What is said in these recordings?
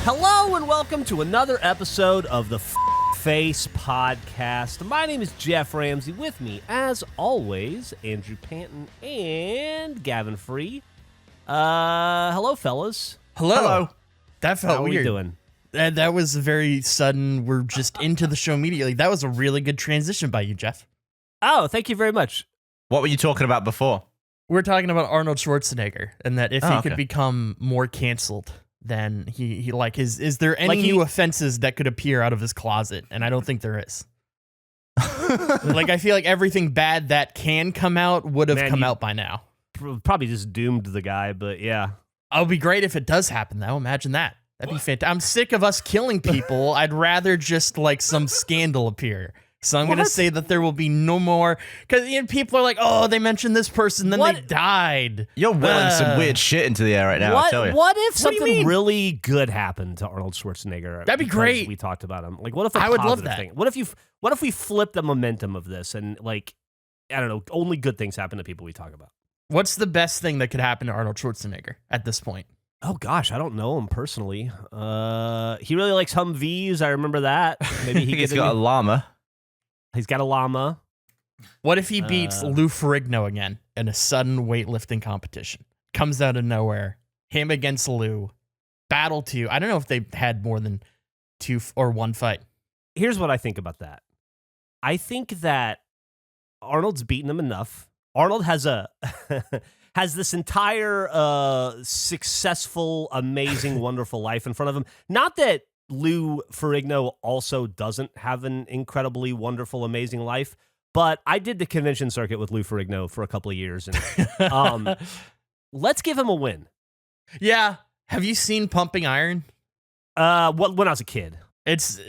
Hello and welcome to another episode of the Face Podcast. My name is Geoff Ramsey. With me, as always, Andrew Panton and Gavin Free. Hello, fellas. Hello. That felt How weird. How are we doing? That was very sudden. We're just into the show immediately. That was a really good transition by you, Geoff. Oh, thank you very much. What were you talking about before? We're talking about Arnold Schwarzenegger and that if he could become more canceled, then he like is there any new offenses that could appear out of his closet? And I don't think there is. Like, I feel like everything bad that can come out would have come out by now. Probably just doomed the guy, but yeah. It'll be great if it does happen, though. Imagine that. That'd be fantastic. I'm sick of us killing people. I'd rather just like some scandal appear. So I'm going to say that there will be no more, because people are like, oh, they mentioned this person, then they died. You're willing some weird shit into the air right now, I tell you. What if something really good happened to Arnold Schwarzenegger? That'd be great. We talked about him. Like, what if I would love that. thing? What if we flip the momentum of this and, like, I don't know, only good things happen to people we talk about? What's the best thing that could happen to Arnold Schwarzenegger at this point? Oh, gosh, I don't know him personally. He really likes Humvees. I remember that. Maybe he's got a llama. He's got a llama. What if he beats Lou Ferrigno again in a sudden weightlifting competition? Comes out of nowhere. Him against Lou. Battle two. I don't know if they had more than two or one fight. Here's what I think about that. I think that Arnold's beaten him enough. Arnold has has this entire successful, amazing, wonderful life in front of him. Not that Lou Ferrigno also doesn't have an incredibly wonderful, amazing life, but I did the convention circuit with Lou Ferrigno for a couple of years, and let's give him a win. Yeah. Have you seen Pumping Iron? When I was a kid. It's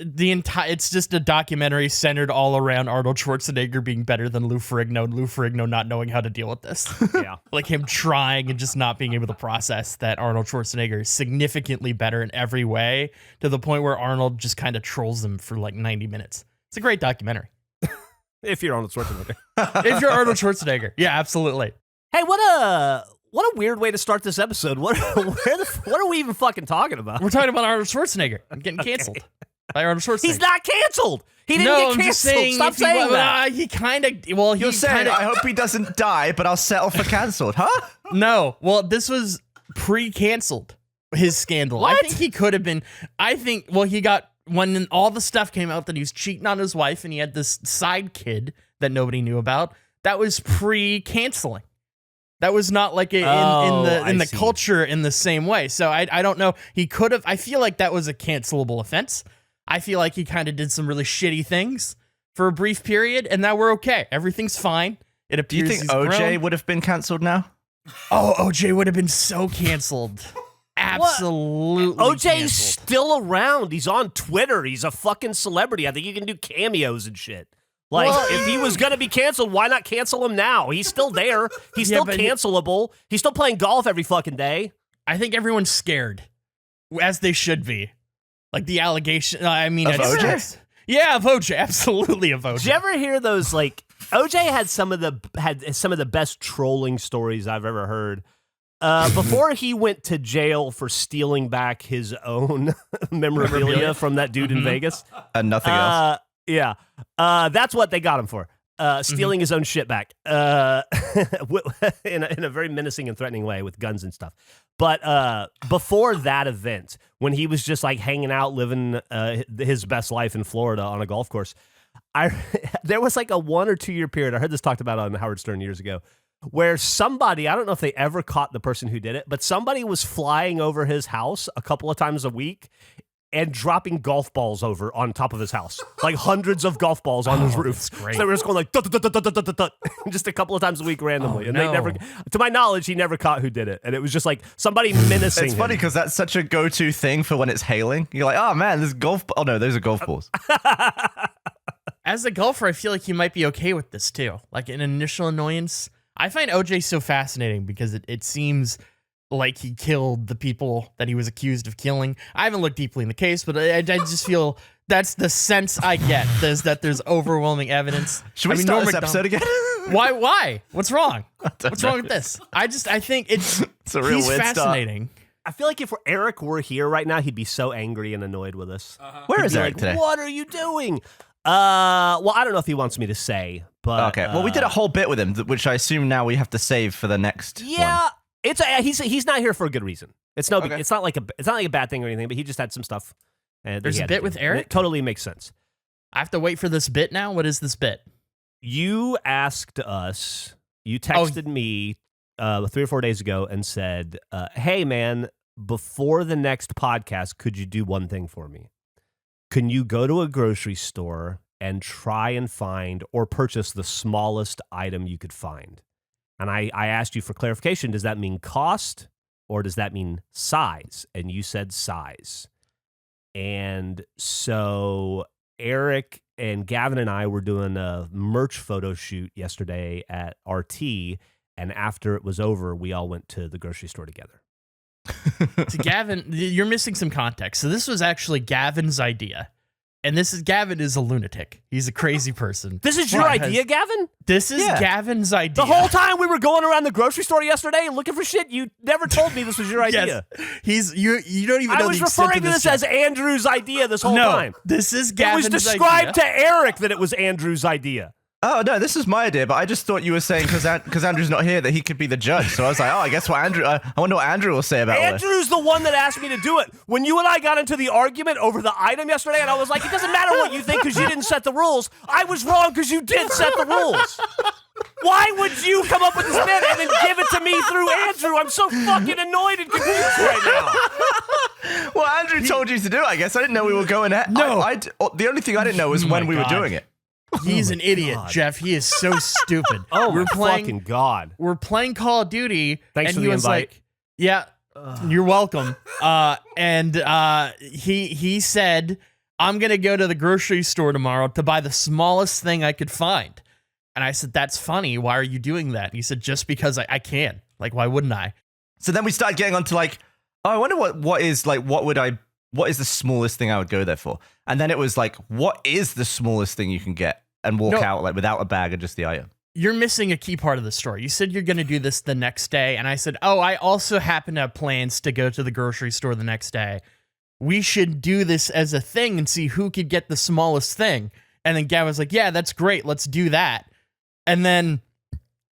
just a documentary centered all around Arnold Schwarzenegger being better than Lou Ferrigno and Lou Ferrigno not knowing how to deal with this. Yeah. Like him trying and just not being able to process that Arnold Schwarzenegger is significantly better in every way, to the point where Arnold just kind of trolls him for like 90 minutes. It's a great documentary. If you're Arnold Schwarzenegger. If you're Arnold Schwarzenegger. Yeah, absolutely. Hey, what a weird way to start this episode. What are we even fucking talking about? We're talking about Arnold Schwarzenegger. I'm getting canceled. By Arnold Schwarzenegger. He's not canceled. He didn't get canceled. Just saying, Stop saying that. He kind of. Well, you're saying, I hope he doesn't die, but I'll settle for canceled, huh? No. Well, this was pre-canceled. His scandal. What? I think he could have been. He got, when all the stuff came out that he was cheating on his wife and he had this side kid that nobody knew about. That was pre-canceling. That was not like in the culture in the same way. So I don't know. He could have. I feel like that was a cancelable offense. I feel like he kind of did some really shitty things for a brief period, and now we're okay. Everything's fine. It appears. Do you think OJ would have been canceled now? Oh, OJ would have been so canceled. Absolutely. OJ's canceled. still around. He's on Twitter. He's a fucking celebrity. I think you can do cameos and shit. Like, if he was going to be canceled, why not cancel him now? He's still there. He's still cancelable. He's still playing golf every fucking day. I think everyone's scared, as they should be. Like the allegation. I mean, of OJ? Yeah, of OJ. Absolutely of OJ. Did you ever hear those? Like, OJ had some of the best trolling stories I've ever heard. Before he went to jail for stealing back his own memorabilia from that dude in Vegas, and nothing else. Yeah, that's what they got him for. Stealing his own shit back in a very menacing and threatening way with guns and stuff. But before that event, when he was just like hanging out, living his best life in Florida on a golf course, there was like a 1 or 2 year period. I heard this talked about on Howard Stern years ago, where somebody, I don't know if they ever caught the person who did it, but somebody was flying over his house a couple of times a week and dropping golf balls over on top of his house, like hundreds of golf balls on his roof. That's great. So they were just going like just a couple of times a week randomly, and they never, to my knowledge, he never caught who did it, and it was just like somebody menacing. It's funny because that's such a go-to thing for when it's hailing. You're like, oh man, there's golf. Oh no, those are golf balls. As a golfer, I feel like he might be okay with this too. Like an initial annoyance. I find OJ so fascinating because it seems like he killed the people that he was accused of killing. I haven't looked deeply in the case, but I just feel that's the sense I get, is that there's overwhelming evidence. Should we start this episode again? Why? What's wrong? What's wrong with this? I think it's a real he's weird fascinating. I feel like if Eric were here right now, he'd be so angry and annoyed with us. Where He'd is be Eric like, today? What are you doing? Well, I don't know if he wants me to say, but Okay. Well, we did a whole bit with him, which I assume now we have to save for the next one. Yeah, he's not here for a good reason. It's no, Okay. it's not like a bad thing or anything. But he just had some stuff. That There's he a had to bit do. with And Eric? It totally makes sense. I have to wait for this bit now. What is this bit? You asked us. You texted me 3 or 4 days ago and said, "Hey, man, before the next podcast, could you do one thing for me? Can you go to a grocery store and try and find or purchase the smallest item you could find?" And I asked you for clarification. Does that mean cost or does that mean size? And you said size. And so Eric and Gavin and I were doing a merch photo shoot yesterday at RT. And after it was over, we all went to the grocery store together. So Gavin, you're missing some context. So this was actually Gavin's idea. And Gavin is a lunatic. He's a crazy person. This is your idea, Gavin? This is Yeah. Gavin's idea. The whole time we were going around the grocery store yesterday looking for shit, you never told me this was your idea. Yes. You don't even I know was the extent referring of to this as Andrew's idea this whole no, time. this is It Gavin's was described idea. to Eric that it was Andrew's idea. Oh, no, this is my idea, but I just thought you were saying because Andrew's not here that he could be the judge. So I was like, I guess what I wonder what Andrew will say about this. Andrew's the one that asked me to do it. When you and I got into the argument over the item yesterday, and I was like, it doesn't matter what you think because you didn't set the rules. I was wrong because you did set the rules. Why would you come up with this bit and then give it to me through Andrew? I'm so fucking annoyed and confused right now. Well, Andrew told you to do it, I guess. I didn't know we were going ahead. No. The only thing I didn't know was Oh when my we were God. doing it. He's an idiot, God. Geoff. He is so stupid. Oh, we're my playing, fucking God. We're playing Call of Duty, Thanks and for he the was invite. like, "Yeah, you're welcome." He said, "I'm gonna go to the grocery store tomorrow to buy the smallest thing I could find." And I said, "That's funny. Why are you doing that?" And he said, "Just because I can. Like, why wouldn't I?" So then we started getting onto like, oh, I wonder what is the smallest thing I would go there for? And then it was like, what is the smallest thing you can get and walk out like without a bag and just the item? You're missing a key part of the story. You said you're going to do this the next day. And I said, oh, I also happen to have plans to go to the grocery store the next day. We should do this as a thing and see who could get the smallest thing. And then Gavin was like, yeah, that's great. Let's do that. And then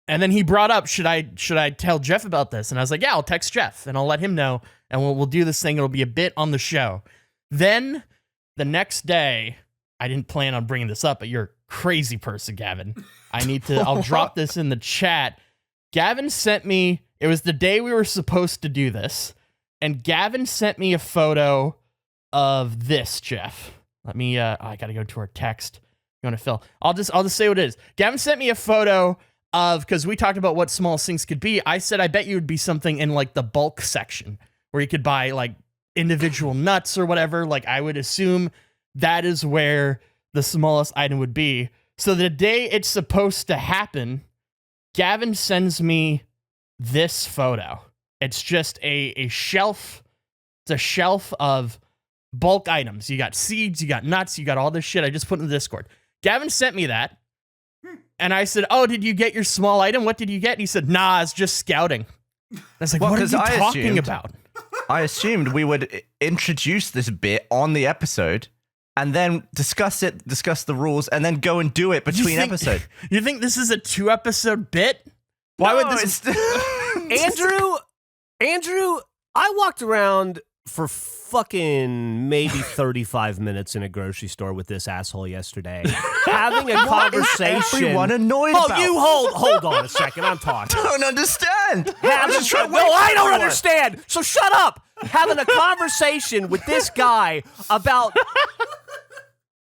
he brought up, should I tell Geoff about this? And I was like, yeah, I'll text Geoff and I'll let him know. And we'll do this thing. It'll be a bit on the show. Then the next day, I didn't plan on bringing this up, but you're a crazy person, Gavin. I'll drop this in the chat. Gavin sent me, it was the day we were supposed to do this, and Gavin sent me a photo of this, Geoff. Let me, I gotta go to our text. You want to fill? I'll just say what it is. Gavin sent me a photo of, because we talked about what small things could be. I said, I bet you would be something in like the bulk section where you could buy like individual nuts or whatever. Like I would assume that is where the smallest item would be. So the day it's supposed to happen, Gavin sends me this photo. It's just a shelf. It's a shelf of bulk items. You got seeds, you got nuts, you got all this shit. I just put in the Discord. Gavin sent me that. And I said, oh, did you get your small item? What did you get? And he said, nah, it's just scouting. I was like, Well, what are 'cause you I talking assumed- about? I assumed we would introduce this bit on the episode and then discuss the rules and then go and do it between episodes. You think this is a 2-episode bit? Why would this? Andrew, I walked around for fucking maybe 35 minutes in a grocery store with this asshole yesterday, having a conversation. Everyone annoyed about? You hold on a second. I'm talking. I don't understand. I'm Having, just trying to no, wait for I don't everyone. understand. So shut up. Having a conversation with this guy about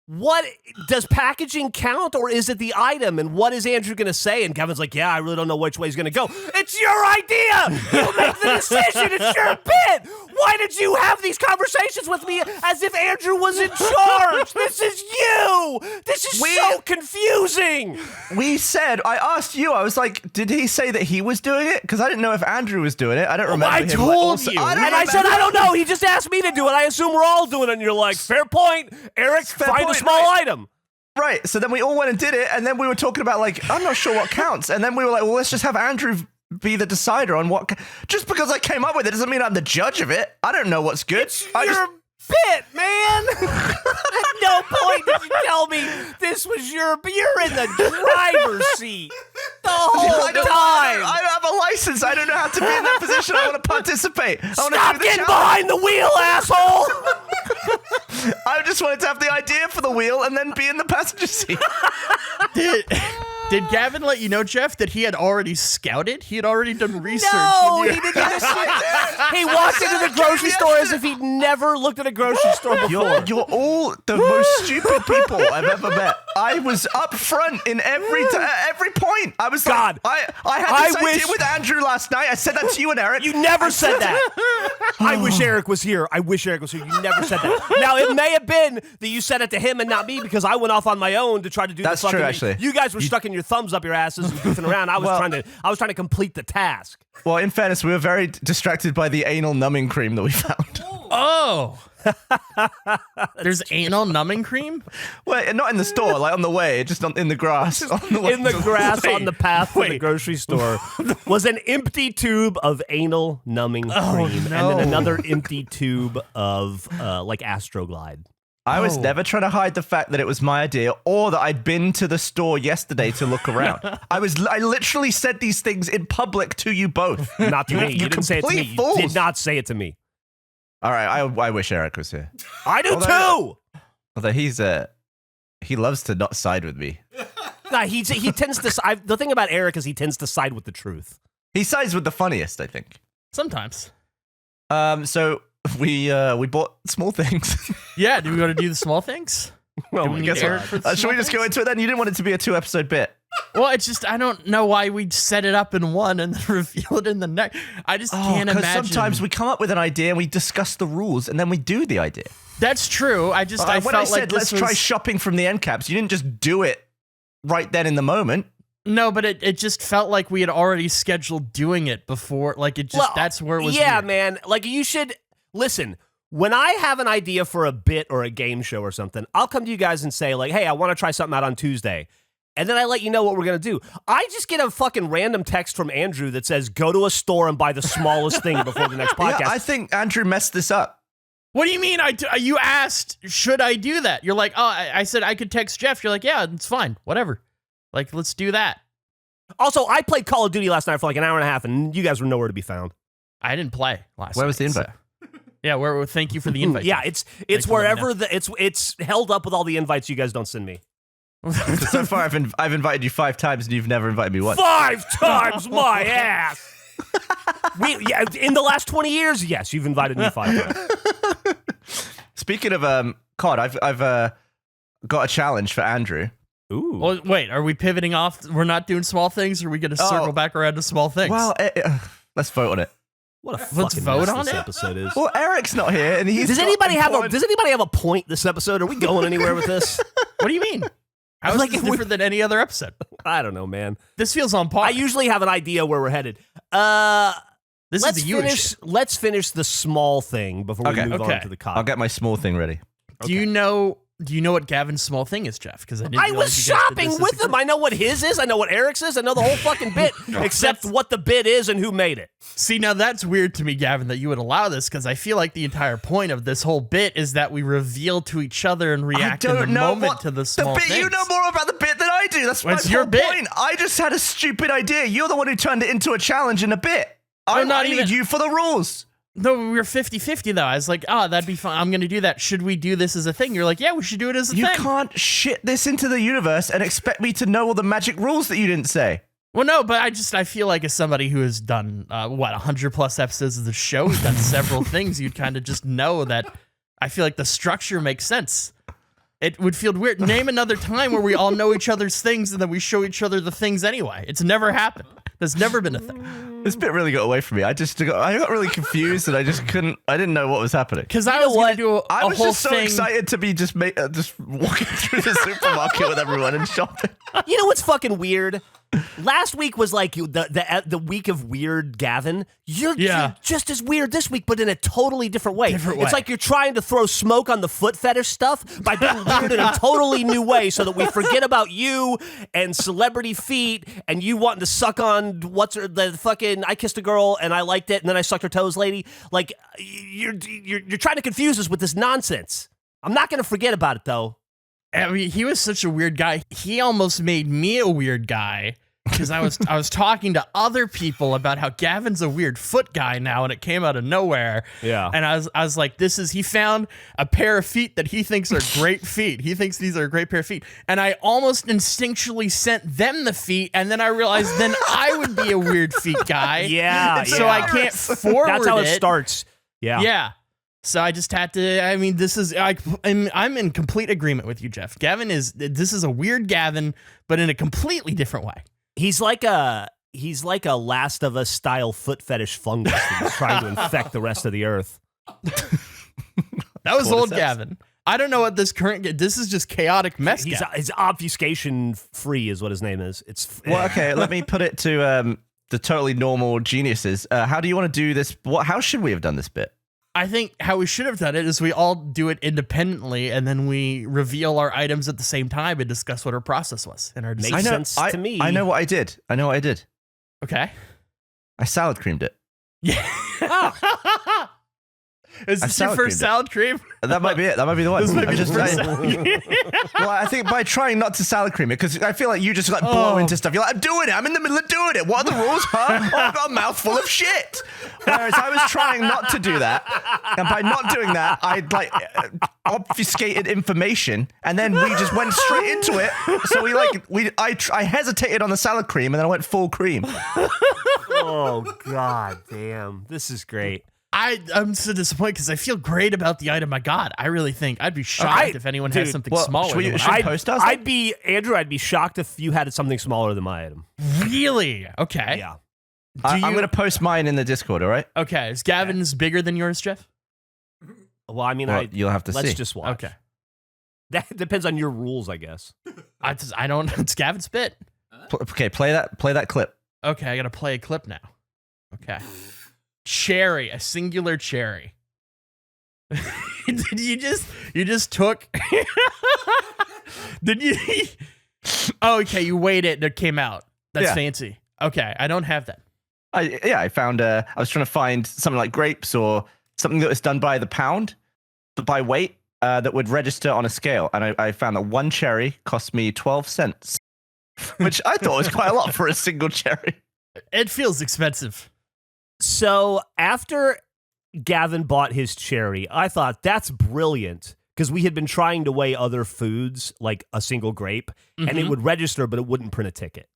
what does packaging count or is it the item? And what is Andrew going to say? And Gavin's like, yeah, I really don't know which way he's going to go. It's your idea. You make the decision. It's your bit. Why did you have these conversations with me as if Andrew was in charge? This is you. This is so confusing. I asked you, I was like, did he say that he was doing it? Because I didn't know if Andrew was doing it. I don't remember. I him, told like, also- you. I don't And I said, I don't know. He just asked me to do it. I assume we're all doing it. And you're like, fair point. Eric, Fair find a point, small right. item. Right. So then we all went and did it. And then we were talking about, like, I'm not sure what counts. And then we were like, well, let's just have Andrew be the decider on what. Just because I came up with it doesn't mean I'm the judge of it. I don't know what's good. Your bit, man. At no point did you tell me this was you're in the driver's seat the whole time. I have a license. I don't know how to be in that position. I want to participate. Stop getting behind the wheel, asshole. I just wanted to have the idea for the wheel and then be in the passenger seat. Did Gavin let you know, Geoff, that he had already scouted? He had already done research. No, he didn't do this shit. He walked into the grocery store as if he'd never looked at a grocery store before. You're all the most stupid people I've ever met. I was up front in every point. I was God, like, I had this idea with Andrew last night. I said that to you and Eric. You never said that. I wish Eric was here. You never said that. Now, it may have been that you said it to him and not me because I went off on my own to try to do That's the fucking. true, actually. You guys were stuck in your thumbs up your asses and goofing around. I was trying to complete the task. Well, in fairness, we were very distracted by the anal numbing cream that we found. Oh. There's anal numbing cream? Well, not in the store, like on the way, just in the grass. On the grass on the path to the grocery store was an empty tube of anal numbing cream and then another empty tube of like Astroglide. I was never trying to hide the fact that it was my idea or that I'd been to the store yesterday to look around. I literally said these things in public to you both. Not to me. You didn't say it to me. Fools. You did not say it to me. All right, I wish Eric was here. I do too. Although he loves to not side with me. Nah, he tends to. The thing about Eric is he tends to side with the truth. He sides with the funniest, I think. Sometimes. So we bought small things. Yeah, do we want to do the small things? Well, we need Eric for the should we just go into it then? You didn't want it to be a 2-episode bit. Well, it's just, I don't know why we'd set it up in one and then reveal it in the next. I just can't imagine. Because sometimes we come up with an idea and we discuss the rules and then we do the idea. That's true. I when felt I said like let's try shopping from the end caps, you didn't just do it right then in the moment. No, but it just felt like we had already scheduled doing it before. Like it just, that's where it was. Yeah, weird. man. Like you should listen. When I have an idea for a bit or a game show or something, I'll come to you guys and say like, hey, I want to try something out on Tuesday. And then I let you know what we're going to do. I just get a fucking random text from Andrew that says, go to a store and buy the smallest thing before the next podcast. Yeah, I think Andrew messed this up. What do you mean? You asked, should I do that? You're like, oh, I said I could text Geoff. You're like, yeah, it's fine. Whatever. Like, let's do that. Also, I played Call of Duty last night for like an hour and a half, and you guys were nowhere to be found. I didn't play last night. Where was the invite? So. Yeah, thank you for the invite. Yeah, it's wherever it's held up with all the invites you guys don't send me. So far, I've invited you 5 times, and you've never invited me once. 5 times, my ass. In the last 20 years, yes, you've invited me 5 times. Speaking of COD, I've got a challenge for Andrew. Ooh. Well, wait, are we pivoting off? We're not doing small things, or are we going to circle back around to small things? Well, let's vote on it. What a Let's fucking vote mess on this it? episode is. Well, Eric's not here, and he's. Does anybody have a point this episode? Are we going anywhere with this? What do you mean? How is this different than any other episode? I don't know, man. This feels on par. I usually have an idea where we're headed. Let's finish the small thing before we move on to the COD. I'll get my small thing ready. Do you know what Gavin's small thing is, Geoff? Because I was shopping with him. I know what his is. I know what Eric's is. I know the whole fucking bit, except what the bit is and who made it. See, now that's weird to me, Gavin, that you would allow this, because I feel like the entire point of this whole bit is that we reveal to each other and react in the moment to the small things. You know more about the bit than I do. That's my whole point. I just had a stupid idea. You're the one who turned it into a challenge in a bit. I need you for the rules. No, we were 50-50 though. I was like, oh, that'd be fun. I'm going to do that. Should we do this as a thing? You're like, yeah, we should do it as a thing. You can't shit this into the universe and expect me to know all the magic rules that you didn't say. Well, no, but I feel like as somebody who has done, 100+ episodes of the show, who's done several things, you'd kind of just know that I feel like the structure makes sense. It would feel weird. Name another time where we all know each other's things and then we show each other the things anyway. It's never happened. There's never been a thing. This bit really got away from me. I got really confused and I didn't know what was happening. Because I was going to do I was whole just so thing. excited to be just walking through the supermarket with everyone and shopping. You know what's fucking weird? Last week was like the week of weird Gavin. You're just as weird this week, but in a totally different way. It's like you're trying to throw smoke on the foot fetish stuff by being weird in a totally new way so that we forget about you and celebrity feet and you wanting to suck on the fucking I kissed a girl and I liked it and then I sucked her toes lady. Like you're trying to confuse us with this nonsense. I'm not going to forget about it though. I mean, he was such a weird guy. He almost made me a weird guy because I was talking to other people about how Gavin's a weird foot guy now, and it came out of nowhere. Yeah, and I was like, he found a pair of feet that he thinks are great feet. He thinks these are a great pair of feet, and I almost instinctually sent them the feet, and then I realized then I would be a weird feet guy. Yeah, so I can't forward. That's how it starts. Yeah. So I just had to. I mean, I'm in complete agreement with you, Geoff. This is a weird Gavin, but in a completely different way. He's like a Last of Us style foot fetish fungus that's trying to infect the rest of the earth. That was old Gavin. I don't know what this is just chaotic mess. He's obfuscation free is what his name is. Well, okay. Let me put it to the totally normal geniuses. How do you want to do this? How should we have done this bit? I think how we should have done it is we all do it independently, and then we reveal our items at the same time and discuss what our process was and our decision. Makes sense to me. I know what I did. Okay. I salad creamed it. Yeah. Is this your first salad cream? That might be it. That might be the one. This might be the first well, I think by trying not to salad cream it, because I feel like you just like blow into stuff. You're like, I'm doing it. I'm in the middle of doing it. What are the rules, huh? Oh, I've got a mouthful of shit. Whereas I was trying not to do that. And by not doing that, I like obfuscated information. And then we just went straight into it. So I hesitated on the salad cream and then I went full cream. Oh, God damn. This is great. I'm so disappointed because I feel great about the item I got. I really think I'd be shocked if anyone had something smaller. I'd be shocked if you had something smaller than my item. Really? Okay. Yeah. I'm going to post mine in the Discord, all right? Okay. Is Gavin's bigger than yours, Geoff? Well, I mean, you'll have to see. Let's just watch. Okay. That depends on your rules, I guess. I don't. It's Gavin's bit. Okay, play that clip. Okay, I got to play a clip now. Okay. Cherry, a singular cherry. Did you just took? Did you? Oh, okay, you weighed it and it came out. That's fancy. Okay, I don't have that. I found. I was trying to find something like grapes or something that was done by the pound, but by weight that would register on a scale. And I found that one cherry cost me 12 cents, which I thought was quite a lot for a single cherry. It feels expensive. So after Gavin bought his cherry, I thought that's brilliant because we had been trying to weigh other foods like a single grape and it would register, but it wouldn't print a ticket.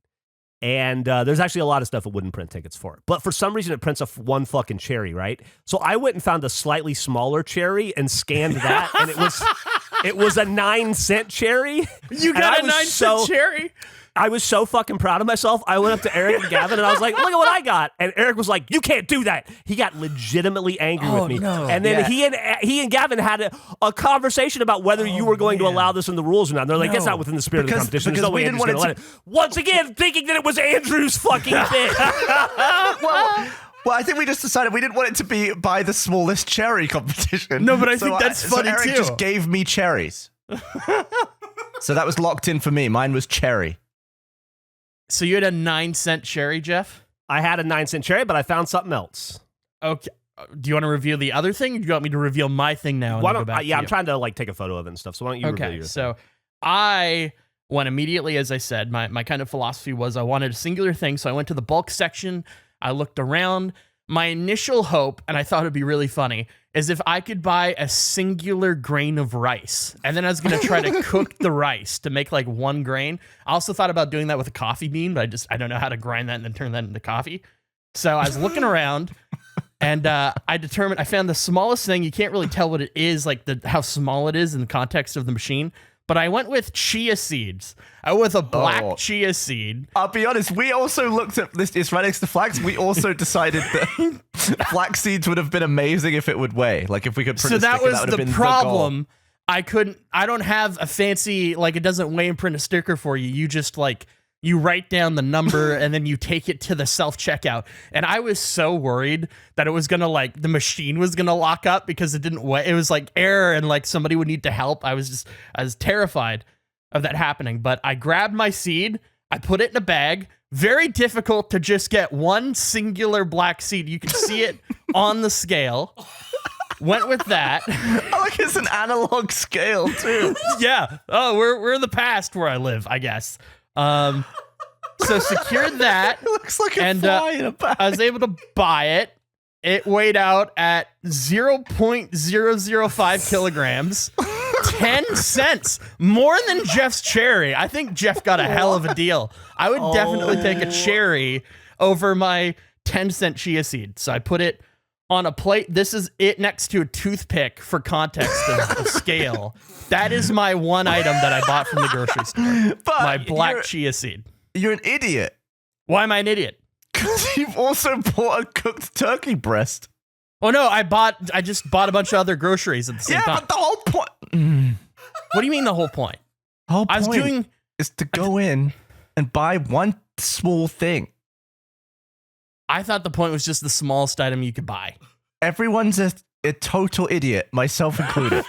And there's actually a lot of stuff it wouldn't print tickets for. But for some reason, it prints one fucking cherry, right? So I went and found a slightly smaller cherry and scanned that, and it was a 9-cent cherry. You got a 9-cent cherry? I was so fucking proud of myself. I went up to Eric and Gavin, and I was like, look at what I got. And Eric was like, you can't do that. He got legitimately angry with me. No. And then he and Gavin had a conversation about whether you were going to allow this in the rules or not. And they're like, that's not within the spirit of the competition. There's no way Andrew's going to let it. Once again, thinking that it was Andrew's fucking bit. Well, I think we just decided we didn't want it to be by the smallest cherry competition. No, but I think that's funny, so Eric just gave me cherries. So that was locked in for me. Mine was cherry. So you had a 9-cent cherry, Geoff? I had a 9-cent cherry, but I found something else. Okay. Do you want to reveal the other thing? Or do you want me to reveal my thing now? I'm trying to like take a photo of it and stuff. So why don't you reveal your thing? So I went immediately, as I said, my kind of philosophy was I wanted a singular thing. So I went to the bulk section. I looked around. My initial hope, and I thought it'd be really funny, is if I could buy a singular grain of rice, and then I was going to try to cook the rice to make like one grain. I also thought about doing that with a coffee bean, but I don't know how to grind that and then turn that into coffee. So I was looking around, and I found the smallest thing. You can't really tell what it is, like how small it is in the context of the machine. But I went with chia seeds. I went with a black chia seed. I'll be honest, we also looked at this. It's right next to flax. We also decided that flax seeds would have been amazing if it would weigh. Like if we could print a sticker, that would have been the goal. I don't have a fancy, like it doesn't weigh and print a sticker for you. You just like You write down the number and then you take it to the self-checkout. And I was so worried that it was going to the machine was going to lock up because it didn't it was error and somebody would need to help. I was terrified of that happening. But I grabbed my seed, I put it in a bag. Very difficult to just get one singular black seed. You can see it on the scale. Went with that. It's an analog scale too. Yeah. Oh, we're in the past where I live, I guess. So secured that. It looks like a fly in a bag. I was able to buy it. It weighed out at 0.005 kilograms. 10 cents. More than Geoff's cherry. I think Geoff got a hell of a deal. I would definitely take a cherry over my 10-cent chia seed. So I put it on a plate. This is it next to a toothpick for context of scale. That is my one item that I bought from the grocery store. But my black chia seed. You're an idiot. Why am I an idiot? Because you've also bought a cooked turkey breast. Oh no, I just bought a bunch of other groceries at the same time. Yeah, but the whole point. What do you mean the whole point? I was doing is to go in and buy one small thing. I thought the point was just the smallest item you could buy. Everyone's a total idiot, myself included.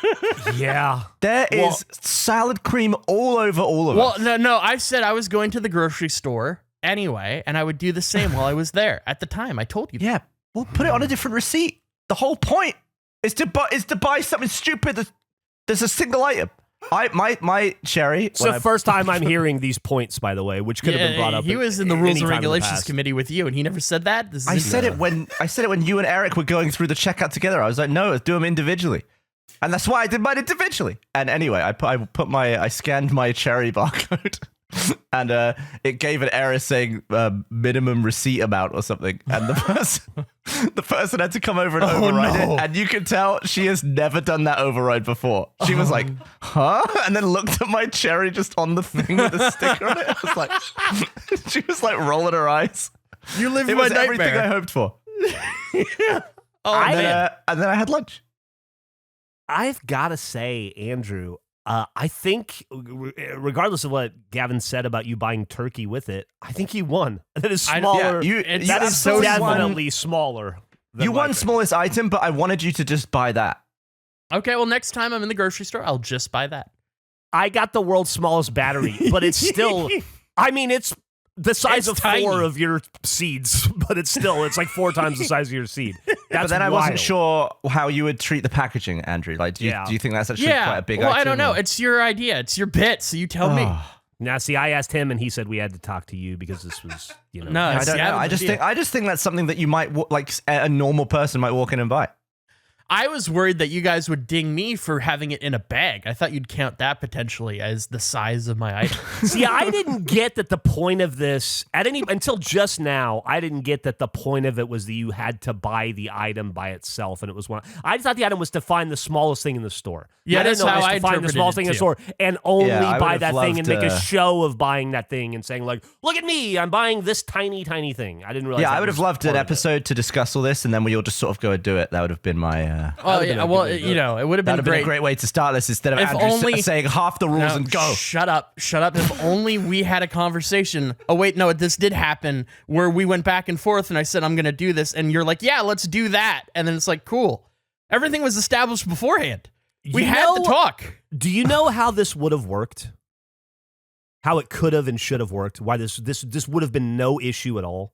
Yeah. There is salad cream all over all of us. Well, no, I said I was going to the grocery store anyway, and I would do the same while I was there. At the time, I told you. Yeah, well, put it on a different receipt. The whole point is to buy something stupid. There's a single item. My cherry. So first time I'm hearing these points, by the way, which could have been brought up. He was in the Rules and Regulations Committee with you, and he never said that. I said it when you and Eric were going through the checkout together. I was like, no, let's do them individually, and that's why I did mine individually. And anyway, I scanned my cherry barcode, and it gave an error saying minimum receipt amount or something, and the person had to come over and override it, and you can tell she has never done that override before. She was like, huh? And then looked at my cherry just on the thing with a sticker on it. I was like, she was like rolling her eyes. You live it my was nightmare. everything I hoped for. Man. And then I had lunch. I've got to say, Andrew, I think, regardless of what Gavin said about you buying turkey with it, I think you won. That is smaller. That is so definitely smaller. You won smallest item, but I wanted you to just buy that. Okay, well, next time I'm in the grocery store, I'll just buy that. I got the world's smallest battery, but it's still, I mean, it's the size of tiny. 4 of your seeds, but it's like 4 times the size of your seed. But then I wasn't sure how you would treat the packaging, Andrew. Like, do you think that's actually quite a big item? Well, I don't know. It's your idea. It's your bit, so you tell me. Now, see, I asked him, and he said we had to talk to you because this was, No, I don't know. I just think that's something that you might a normal person might walk in and buy. I was worried that you guys would ding me for having it in a bag. I thought you'd count that potentially as the size of my item. See, I didn't get that the point of this until just now. I didn't get that the point of it was that you had to buy the item by itself, and it was one. I thought the item was to find the smallest thing in the store. Yeah, that's how I find the smallest thing in the store and only buy that thing and make a show of buying that thing and saying like, "Look at me, I'm buying this tiny thing." I didn't realize. Yeah, I would have loved an episode to discuss all this, and then we all just sort of go and do it. That would have been my. Oh yeah, well, it would have been a great way to start this instead of Andrew saying half the rules and go. Shut up. If only we had a conversation. Oh wait, no, this did happen where we went back and forth, and I said I'm going to do this, and you're like, yeah, let's do that, and then it's like, cool. Everything was established beforehand. We had to talk. Do you know how this would have worked? How it could have and should have worked? Why this would have been no issue at all?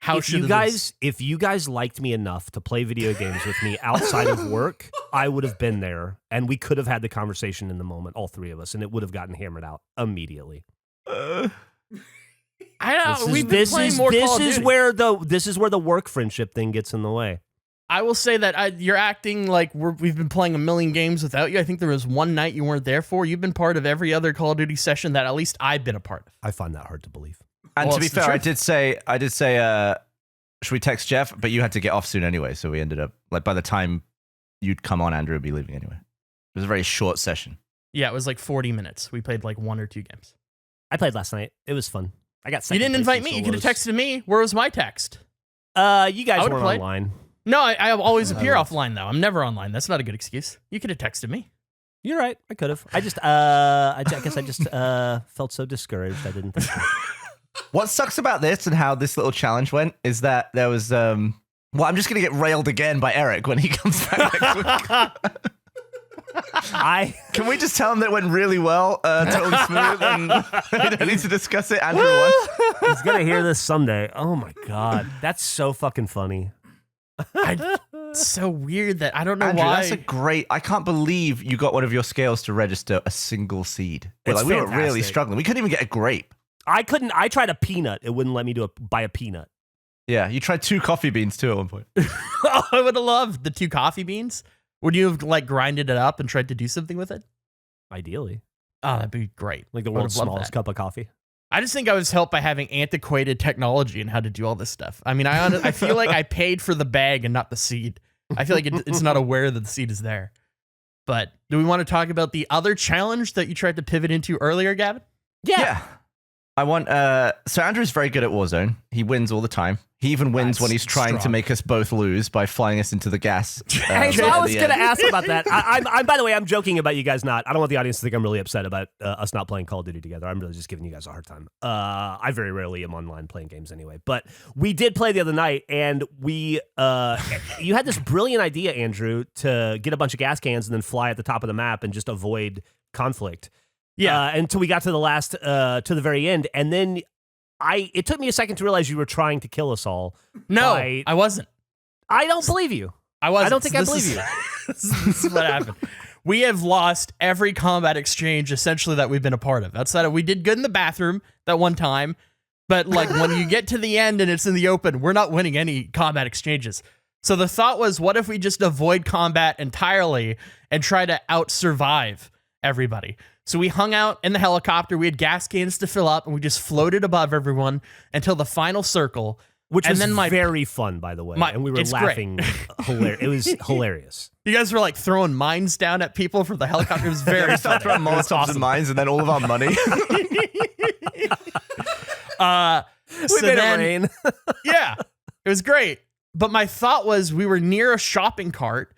If you guys liked me enough to play video games with me outside of work, I would have been there, and we could have had the conversation in the moment, all 3 of us, and it would have gotten hammered out immediately. I don't know. This is where the work friendship thing gets in the way. I will say that you're acting like we've been playing a million games without you. I think there was one night you weren't there for. You've been part of every other Call of Duty session that at least I've been a part of. I find that hard to believe. And to be fair, I did say, should we text Geoff? But you had to get off soon anyway, so we ended up by the time you'd come on, Andrew would be leaving anyway. It was a very short session. Yeah, it was like 40 minutes. We played like 1 or 2 games. I played last night. It was fun. I got. You didn't invite me. You could have texted me. Where was my text? You guys weren't online. No, I always appear offline though. I'm never online. That's not a good excuse. You could have texted me. You're right. I could have. I guess I just felt so discouraged. I didn't think. What sucks about this and how this little challenge went is that there was well, I'm just gonna get railed again by Eric when he comes back next week. Can we just tell him that it went really well, totally smooth, and we don't need to discuss it? Andrew won. He's gonna hear this someday. Oh my god, that's so fucking funny. It's so weird that I don't know Andrew, why. that's a great. I can't believe you got one of your scales to register a single seed. We were really fantastic. struggling. We couldn't even get a grape. I couldn't. I tried a peanut. It wouldn't let me buy a peanut. Yeah, you tried 2 coffee beans too at one point. Oh, I would have loved the 2 coffee beans. Would you have like grinded it up and tried to do something with it? Ideally, Oh, that'd be great. like the I would've world's loved smallest that. cup of coffee. I just think I was helped by having antiquated technology and how to do all this stuff. I mean, I feel like I paid for the bag and not the seed. I feel like it's not aware that the seed is there. But do we want to talk about the other challenge that you tried to pivot into earlier, Gavin? Yeah. I want so Andrew's very good at Warzone. He wins all the time. He even wins That's when he's trying to strong. make us both lose by flying us into the gas. Hey, so at I was the gonna end. ask about that. I'm by the way, I'm joking about you guys not. I don't want the audience to think I'm really upset about us not playing Call of Duty together. I'm really just giving you guys a hard time. I very rarely am online playing games anyway. But we did play the other night, and we you had this brilliant idea, Andrew, to get a bunch of gas cans and then fly at the top of the map and just avoid conflict. Yeah. Until we got to the last to the very end, and then it took me a second to realize you were trying to kill us all. No, by- I wasn't. I don't believe you. I wasn't. I don't think I This believe is- you. This is what happened. We have lost every combat exchange essentially that we've been a part of. Outside of we did good in the bathroom that one time, but like when you get to the end and it's in the open, we're not winning any combat exchanges. So the thought was, what if we just avoid combat entirely and try to out-survive everybody? So we hung out in the helicopter, we had gas cans to fill up, and we just floated above everyone until the final circle. Which And was then very fun, by the way. And we were it's laughing. It was hilarious. You guys were like throwing mines down at people from the helicopter. It was very We started funny. throwing It was Molotovs awesome. and mines, and then all of our money. We made it rain. Yeah, it was great. But my thought was we were near a shopping cart,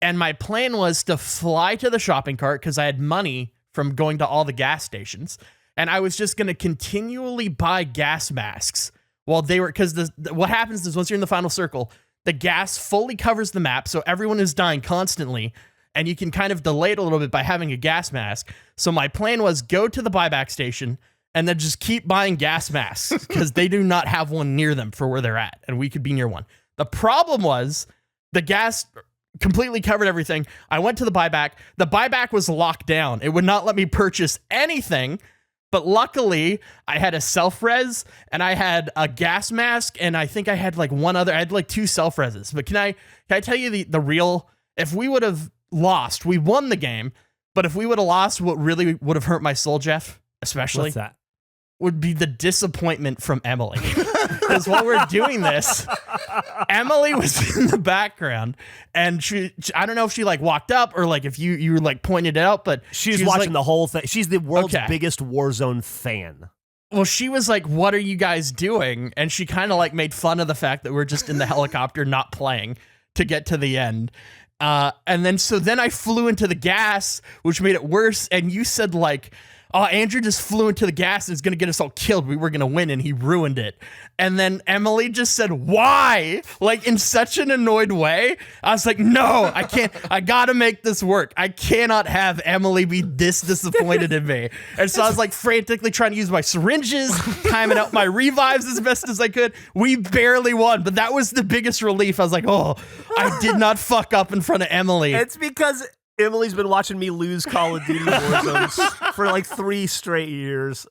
and my plan was to fly to the shopping cart because I had money from going to all the gas stations, and I was just going to continually buy gas masks while they were, because what happens is once you're in the final circle, the gas fully covers the map, so everyone is dying constantly, and you can kind of delay it a little bit by having a gas mask. So my plan was go to the buyback station and then just keep buying gas masks because they do not have one near them for where they're at, and we could be near one. The problem was the gas completely covered everything. I went to the buyback. The buyback was locked down. It would not let me purchase anything. But luckily, I had a self-res and I had a gas mask, and I think I had like one other. I had like 2 self-reses. But can I tell you the real? If we would have lost, we won the game. But if we would have lost, what really would have hurt my soul, Geoff, especially, What's that? would be the disappointment from Emily. Because while we're doing this, Emily was in the background, and she I don't know if she like walked up or like if you like pointed it out, but She's she was watching like, the whole thing. She's the world's Okay. biggest Warzone fan. Well, she was like, "What are you guys doing?" And she kind of like made fun of the fact that we're just in the helicopter not playing to get to the end. And then I flew into the gas, which made it worse. And you said like, "Oh, Andrew just flew into the gas and is going to get us all killed. We were going to win, and he ruined it." And then Emily just said, "Why?" Like in such an annoyed way. I was like, "No, I can't. I got to make this work. I cannot have Emily be this disappointed in me." And so I was like frantically trying to use my syringes, timing out my revives as best as I could. We barely won, but that was the biggest relief. I was like, "Oh, I did not fuck up in front of Emily." It's because Emily's been watching me lose Call of Duty Warzones for like 3 straight years.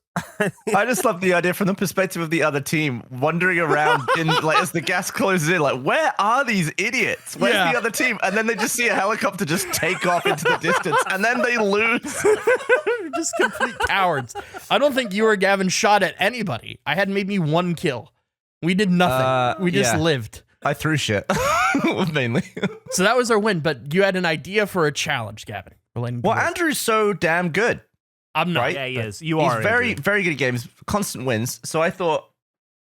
I just love the idea from the perspective of the other team, wandering around in like as the gas closes in, like, where are these idiots? Where's Yeah. the other team? And then they just see a helicopter just take off into the distance, and then they lose. Just complete cowards. I don't think you or Gavin shot at anybody. I had maybe 1 kill. We did nothing. We just yeah. lived. I threw shit, mainly. So that was our win, but you had an idea for a challenge, Gavin. Relating to Well, Warzone. Andrew's so damn good. I'm not. right? Yeah, he is. You He's are. very, Andrew. very good at games, constant wins. So I thought,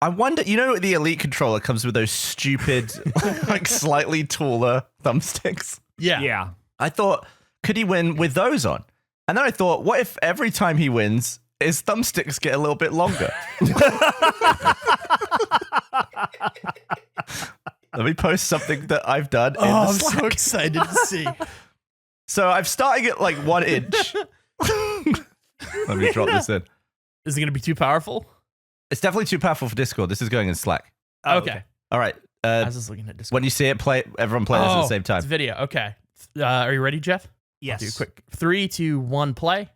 I wonder, you know, the Elite controller comes with those stupid, like slightly taller thumbsticks. Yeah. Yeah. I thought, could he win with those on? And then I thought, what if every time he wins, his thumbsticks get a little bit longer. Let me post something that I've done in the I'm Slack. so excited to see. So I'm starting at like 1 inch. Let me drop this in. Is it going to be too powerful? It's definitely too powerful for Discord. This is going in Slack. Oh, okay. All right. I was just looking at Discord. When you see it, everyone play this at the same time. It's video. Okay. Are you ready, Geoff? Yes. I'll do a quick 3, 2, 1, play.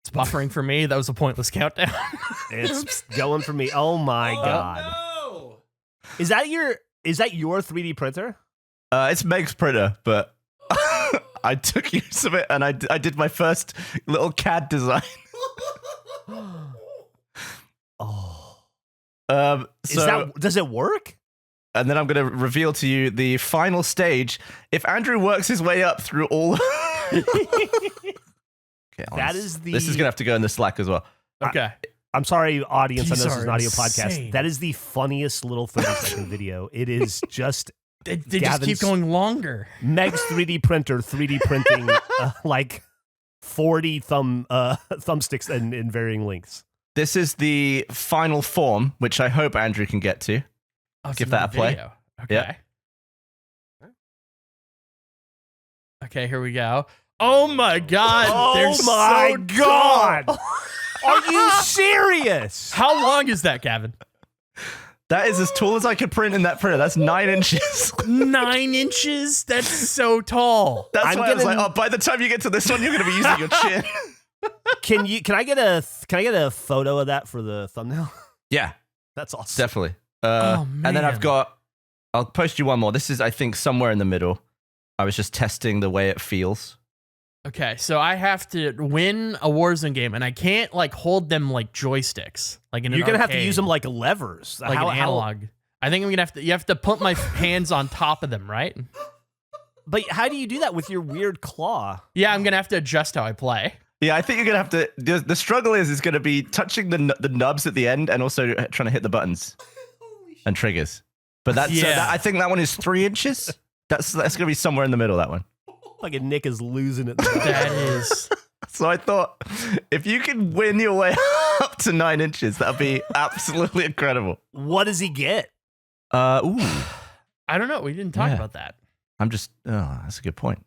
It's buffering for me. That was a pointless countdown. It's going for me. Oh my god. No. Is that your 3D printer? It's Meg's printer, but I took use of it and I did my first little CAD design. Oh. Does it work? And then I'm going to reveal to you the final stage. If Andrew works his way up through all... Okay, This is going to have to go in the Slack as well. Okay. I'm sorry, audience. I These know this is an are audio insane. podcast. That is the funniest little 30-second video. It is just They just Gavin's- keep going longer. Meg's 3D printer 3D printing like 40 thumbsticks in varying lengths. This is the final form, which I hope Andrew can get to. Oh, it's Give that a another play. video. Okay. Yeah. Okay, here we go. Oh my god. Oh they're my so god! tall. Are you serious? How long is that, Gavin? That is as tall as I could print in that printer. That's 9 inches. 9 inches? That's so tall. That's I'm why I was gonna- like, oh, by the time you get to this one, you're going to be using your chin. Can I get a photo of that for the thumbnail? Yeah, That's awesome. definitely. Oh, And then I've man. I'll post you one more. This is, I think, somewhere in the middle. I was just testing the way it feels. Okay, so I have to win a Warzone game, and I can't like hold them like joysticks. Like in You're an gonna have to arcade, use them like levers, like an analog. I think I'm gonna have to. You have to put my hands on top of them, right? But how do you do that with your weird claw? Yeah, I'm gonna have to adjust how I play. Yeah, I think you're going to have to... The struggle is going to be touching the nubs at the end and also trying to hit the buttons and triggers. But that's Yeah. I think that one is 3 inches. That's going to be somewhere in the middle, that one. Like Nick is losing it. That is. So I thought, if you can win your way up to 9 inches, that'd be absolutely incredible. What does he get? Ooh, I don't know. We didn't talk Yeah. about that. that's a good point.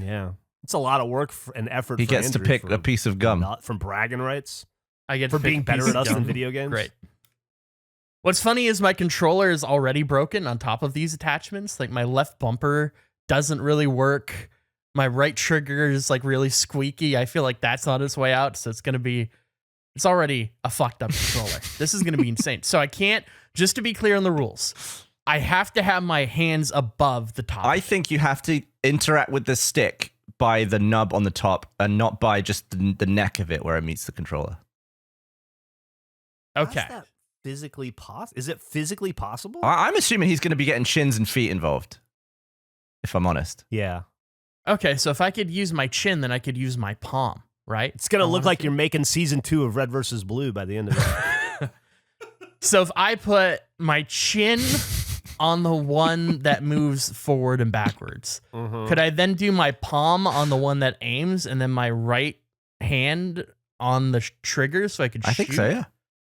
Yeah, it's a lot of work and effort. He for gets to Andrew pick for a piece of gum. not from bragging rights I get for to pick being a better piece at of us in gum. video games. Great. What's funny is my controller is already broken on top of these attachments. Like my left bumper doesn't really work. My right trigger is like really squeaky. I feel like that's on its way out. So it's already a fucked up controller. This is going to be insane. So I can't, just to be clear on the rules, I have to have my hands above the top. I think you have to interact with the stick by the nub on the top and not by just the neck of it where it meets the controller. How's Okay. that physically possible? Is it physically possible? I'm assuming he's going to be getting shins and feet involved, if I'm honest. Yeah, Okay. So if I could use my chin, then I could use my palm, right? it's gonna I look wanna like see- you're making season 2 of Red versus Blue by the end of it. So if I put my chin on the one that moves forward and backwards, could I then do my palm on the one that aims and then my right hand on the trigger so I could shoot? I think so, yeah.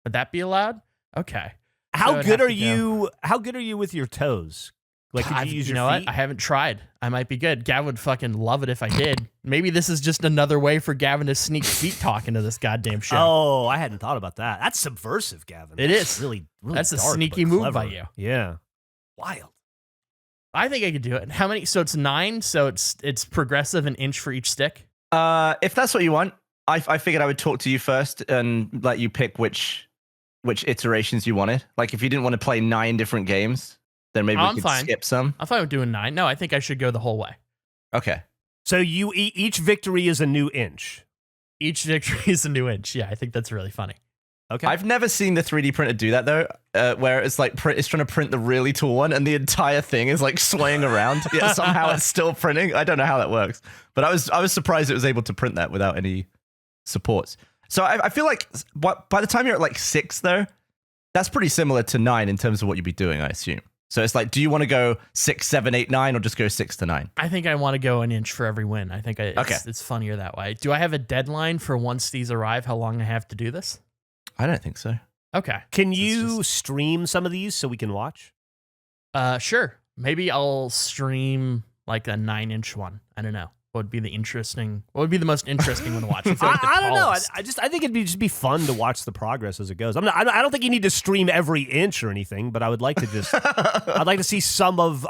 Would that be allowed? Okay. How I'd good have are to go. you? How good are you with your toes? Like, could you use you your know feet? what? I haven't tried. I might be good. Gavin would fucking love it if I did. Maybe this is just another way for Gavin to sneak feet talk into this goddamn show. Oh, I hadn't thought about that. That's subversive, Gavin. It That's is. really That's a dark, sneaky but move clever. by you. Yeah, wild. I think I could do it. How many? So it's 9. So it's progressive, an inch for each stick. If that's what you want, I figured I would talk to you first and let you pick which iterations you wanted. Like if you didn't want to play 9 different games, then maybe I'm we could fine. skip some. I'm fine with doing 9. No, I think I should go the whole way. Okay. So you each victory is a new inch. Each victory is a new inch. Yeah, I think that's really funny. Okay. I've never seen the 3D printer do that though, where it's like it's trying to print the really tall one and the entire thing is like swaying around. Yet somehow it's still printing. I don't know how that works, but I was surprised it was able to print that without any supports. So I feel like by the time you're at like 6 though, that's pretty similar to 9 in terms of what you'd be doing, I assume. So it's like, do you want to go 6, 7, 8, 9, or just go 6 to 9? I think I want to go an inch for every win. I think it's funnier that way. Do I have a deadline for once these arrive, how long I have to do this? I don't think so. Okay. Can you stream some of these so we can watch? Sure. Maybe I'll stream like a 9-inch one. I don't know. What would be the most interesting one to watch? I don't know. I think it'd just be fun to watch the progress as it goes. I don't think you need to stream every inch or anything, but I would like to just. I'd like to see some of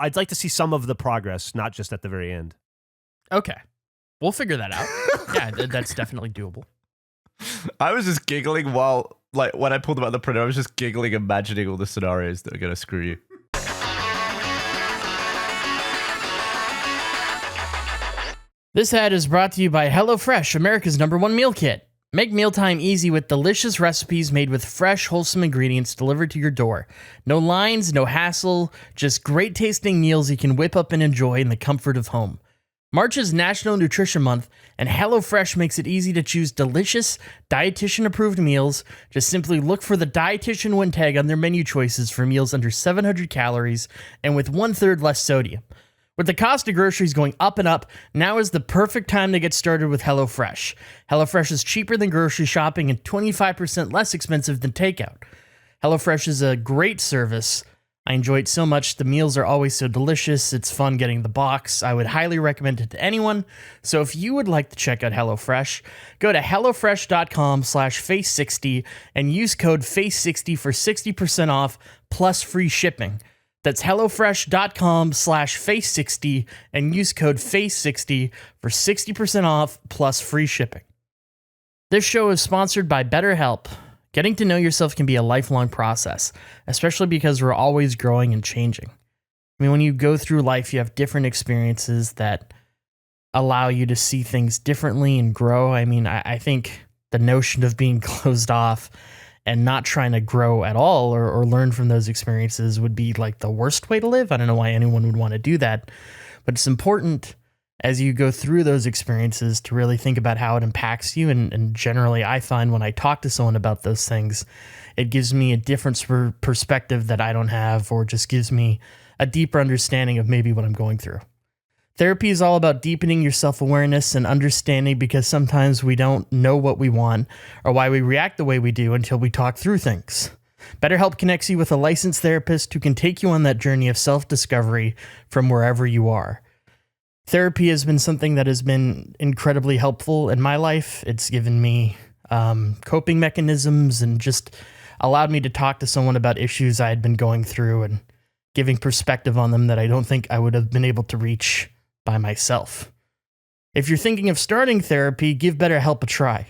the progress, not just at the very end. Okay, we'll figure that out. Yeah, that's definitely doable. I was just giggling while, like, when I pulled them out the printer, I was just giggling, imagining all the scenarios that are gonna screw you. This ad is brought to you by HelloFresh, America's #1 meal kit. Make mealtime easy with delicious recipes made with fresh, wholesome ingredients delivered to your door. No lines, no hassle, just great tasting meals you can whip up and enjoy in the comfort of home. March is National Nutrition Month, and HelloFresh makes it easy to choose delicious, dietitian-approved meals. Just simply look for the dietitian win tag on their menu choices for meals under 700 calories and with 1/3 less sodium. With the cost of groceries going up and up, now is the perfect time to get started with HelloFresh. HelloFresh is cheaper than grocery shopping and 25% less expensive than takeout. HelloFresh is a great service. I enjoy it so much. The meals are always so delicious. It's fun getting the box. I would highly recommend it to anyone. So if you would like to check out HelloFresh, go to HelloFresh.com/face60 and use code face60 for 60% off plus free shipping. That's HelloFresh.com/face60 and use code face60 for 60% off plus free shipping. This show is sponsored by BetterHelp. Getting to know yourself can be a lifelong process, especially because we're always growing and changing. I mean, when you go through life, you have different experiences that allow you to see things differently and grow. I mean, I think the notion of being closed off and not trying to grow at all or learn from those experiences would be like the worst way to live. I don't know why anyone would want to do that, but it's important as you go through those experiences to really think about how it impacts you. And generally, I find when I talk to someone about those things, it gives me a different perspective that I don't have, or just gives me a deeper understanding of maybe what I'm going through. Therapy is all about deepening your self-awareness and understanding, because sometimes we don't know what we want or why we react the way we do until we talk through things. BetterHelp connects you with a licensed therapist who can take you on that journey of self-discovery from wherever you are. Therapy has been something that has been incredibly helpful in my life. It's given me coping mechanisms and just allowed me to talk to someone about issues I had been going through and giving perspective on them that I don't think I would have been able to reach by myself. If you're thinking of starting therapy, give BetterHelp a try.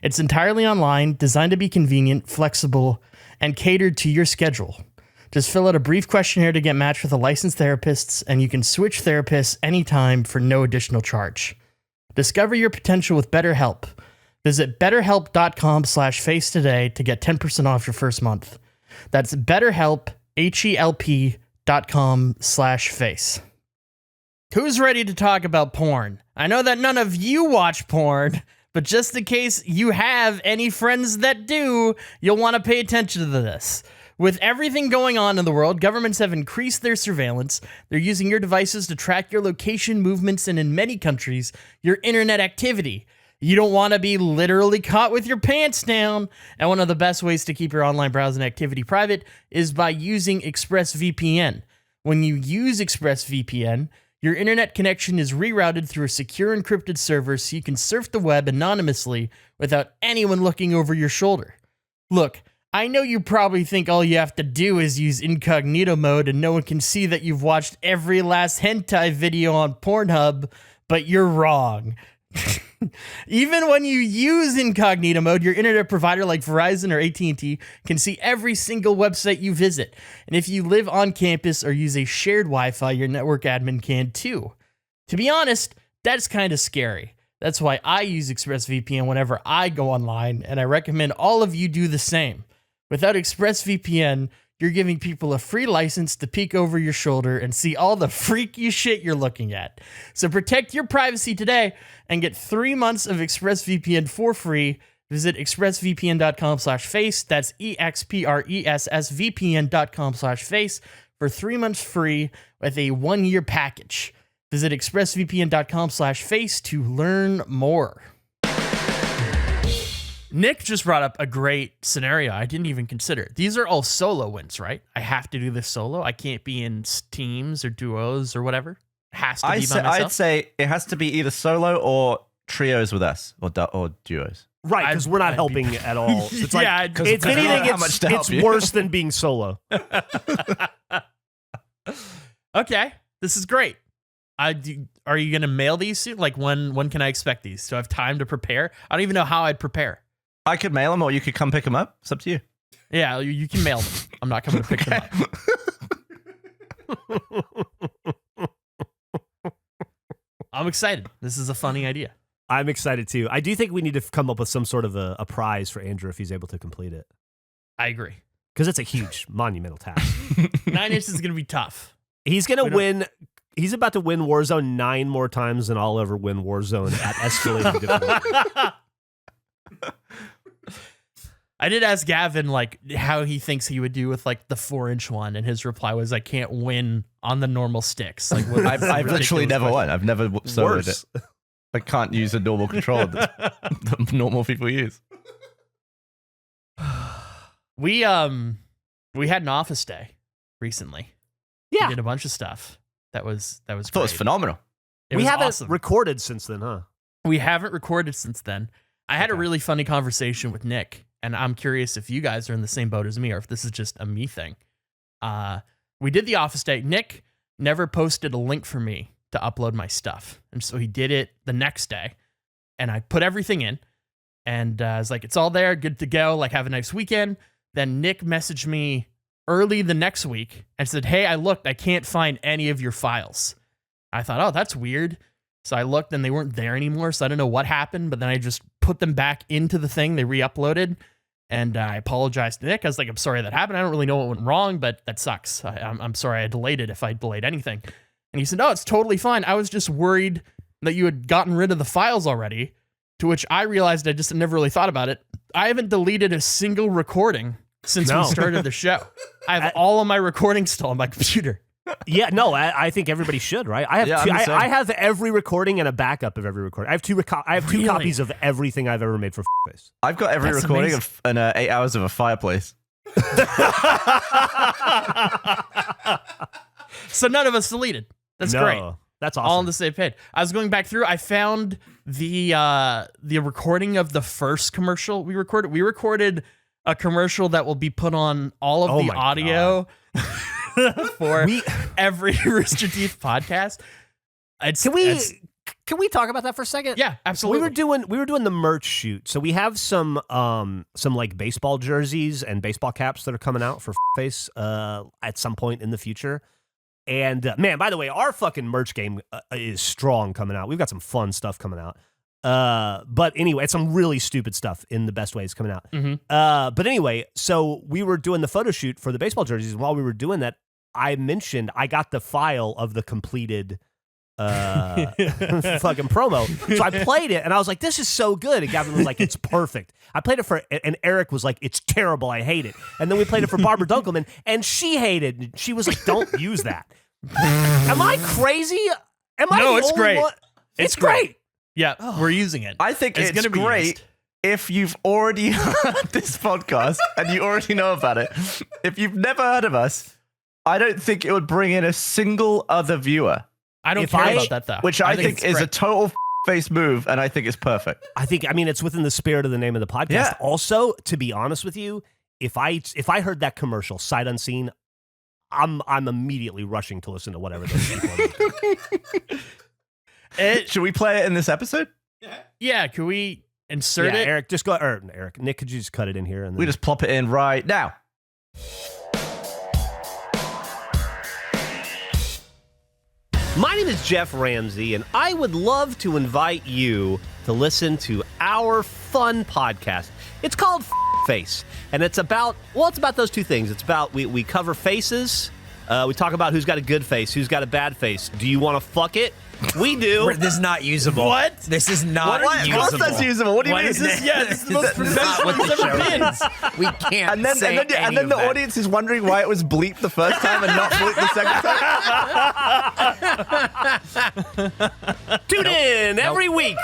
It's entirely online, designed to be convenient, flexible, and catered to your schedule. Just fill out a brief questionnaire to get matched with a licensed therapist, and you can switch therapists anytime for no additional charge. Discover your potential with BetterHelp. Visit betterhelp.com/face today to get 10% off your first month. That's BetterHelp, HELP.com/face. Who's ready to talk about porn? I know that none of you watch porn, but just in case you have any friends that do, you'll want to pay attention to this. With everything going on in the world, governments have increased their surveillance. They're using your devices to track your location, movements, and in many countries, your internet activity. You don't want to be literally caught with your pants down. And one of the best ways to keep your online browsing activity private is by using ExpressVPN. When you use ExpressVPN, your internet connection is rerouted through a secure encrypted server so you can surf the web anonymously without anyone looking over your shoulder. Look, I know you probably think all you have to do is use incognito mode and no one can see that you've watched every last hentai video on Pornhub, but you're wrong. Even when you use incognito mode, your internet provider like Verizon or AT&T can see every single website you visit. And if you live on campus or use a shared Wi-Fi, your network admin can too. To be honest, that's kind of scary. That's why I use ExpressVPN whenever I go online, and I recommend all of you do the same. Without ExpressVPN, you're giving people a free license to peek over your shoulder and see all the freaky shit you're looking at. So protect your privacy today and get 3 months of ExpressVPN for free. Visit expressvpn.com/face. That's EXPRESSVPN.com/face for 3 months free with a 1-year package. Visit expressvpn.com/face to learn more. Nick just brought up a great scenario I didn't even consider. These are all solo wins, right? I have to do this solo. I can't be in teams or duos or whatever. It has to be by myself. I'd say it has to be either solo or trios with us or duos. Right, because we're not helping at all. It's like, Yeah, if anything, it's worse than being solo. Okay, this is great. Are you going to mail these soon? Like, when can I expect these? Do I have time to prepare? I don't even know how I'd prepare. I could mail them, or you could come pick them up. It's up to you. Yeah, you can mail them. I'm not coming to pick them up. I'm excited. This is a funny idea. I'm excited too. I do think we need to come up with some sort of a prize for Andrew if he's able to complete it. I agree. Because it's a huge, monumental task. 9 inches is going to be tough. He's going to win. He's about to win Warzone 9 more times than I'll ever win Warzone at escalating difficulty. I did ask Gavin like how he thinks he would do with like the 4-inch one, and his reply was, "I can't win on the normal sticks." Like, I've literally never won. I've nenever soloed it. I can't use a normal controller that normal people use. We had an office day recently. Yeah, we did a bunch of stuff. That was I thought it was phenomenal. We haven't recorded since then, huh? We haven't recorded since then. I had a really funny conversation with Nick, and I'm curious if you guys are in the same boat as me or if this is just a me thing. We did the office day. Nick never posted a link for me to upload my stuff, and so he did it the next day, and I put everything in, and I was like, it's all there, good to go, like, have a nice weekend. Then Nick messaged me early the next week and said, hey, I looked, I can't find any of your files. I thought, oh, that's weird. So I looked and they weren't there anymore. So I don't know what happened, but then I just put them back into the thing. They re-uploaded, and I apologized to Nick. I was like, I'm sorry that happened. I don't really know what went wrong, but that sucks. I'm sorry I delayed it if I delayed anything. And he said, no, it's totally fine. I was just worried that you had gotten rid of the files already, to which I realized I just never really thought about it. I haven't deleted a single recording since we started the show. I have all of my recordings still on my computer. Yeah, no, I think everybody should, right? I have I have every recording and a backup of every recording. I have two copies of everything I've ever made for Face. I've got every recording of 8 hours of a fireplace. So none of us deleted. That's great. That's awesome. All on the same page. I was going back through. I found the recording of the first commercial we recorded. We recorded a commercial that will be put on all of the audio for every Rooster Teeth podcast. Can we talk about that for a second? Yeah, absolutely. We were doing the merch shoot. So we have some like baseball jerseys and baseball caps that are coming out for Face at some point in the future. And man, by the way, our fucking merch game is strong coming out. We've got some fun stuff coming out. But anyway, it's some really stupid stuff in the best ways coming out. Mm-hmm. But anyway, so we were doing the photo shoot for the baseball jerseys, and while we were doing that, I mentioned I got the file of the completed fucking promo. So I played it, and I was like, this is so good. And Gavin was like, it's perfect. I played it and Eric was like, it's terrible. I hate it. And then we played it for Barbara Dunkelman, and she hated it. She was like, don't use that. Am I crazy? No, it's great. It's great. Yeah, we're using it. I think it's gonna be great if you've already heard this podcast and you already know about it. If you've never heard of us, I don't think it would bring in a single other viewer. I don't care about that, though. Which I think is a total face move, and I think it's perfect. I mean, it's within the spirit of the name of the podcast. Yeah. Also, to be honest with you, if I heard that commercial sight unseen, I'm immediately rushing to listen to whatever those people are. Should we play it in this episode? Yeah, can we insert it? Eric, Eric, Nick, could you just cut it in here? And then... We just plop it in right now. My name is Geoff Ramsey, and I would love to invite you to listen to our fun podcast. It's called Face, and it's about those two things. It's about we cover faces, We talk about who's got a good face, who's got a bad face. Do you want to fuck it? We do. This is not usable. What? This is not What? usable. Of course that's usable. What do you mean? This is the most This is not what professional the we've show ever been. is. We can't And then, say and then, any and then of the that. audience is wondering why it was bleeped the first time and not bleeped the second time. Tune in every week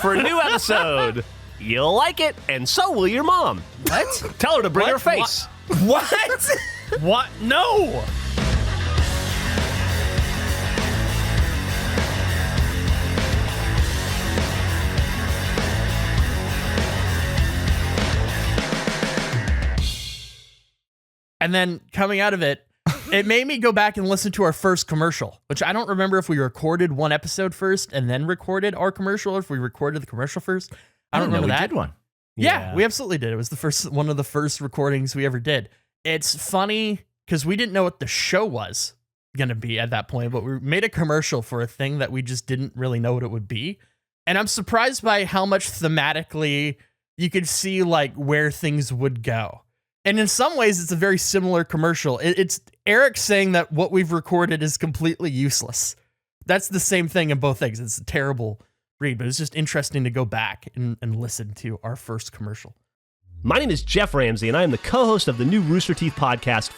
for a new episode. You'll like it, and so will your mom. What? Tell her to bring What? her face. What? What? No. And then coming out of it, it made me go back and listen to our first commercial, which I don't remember if we recorded one episode first and then recorded our commercial, or if we recorded the commercial first. I don't remember we that. did one. Yeah, we absolutely did. It was one of the first recordings we ever did. It's funny because we didn't know what the show was going to be at that point, but we made a commercial for a thing that we just didn't really know what it would be. And I'm surprised by how much thematically you could see like where things would go. And in some ways, it's a very similar commercial. It's Eric saying that what we've recorded is completely useless. That's the same thing in both things. It's a terrible read, but it's just interesting to go back and listen to our first commercial. My name is Jeff Ramsey, and I am the co-host of the new Rooster Teeth podcast,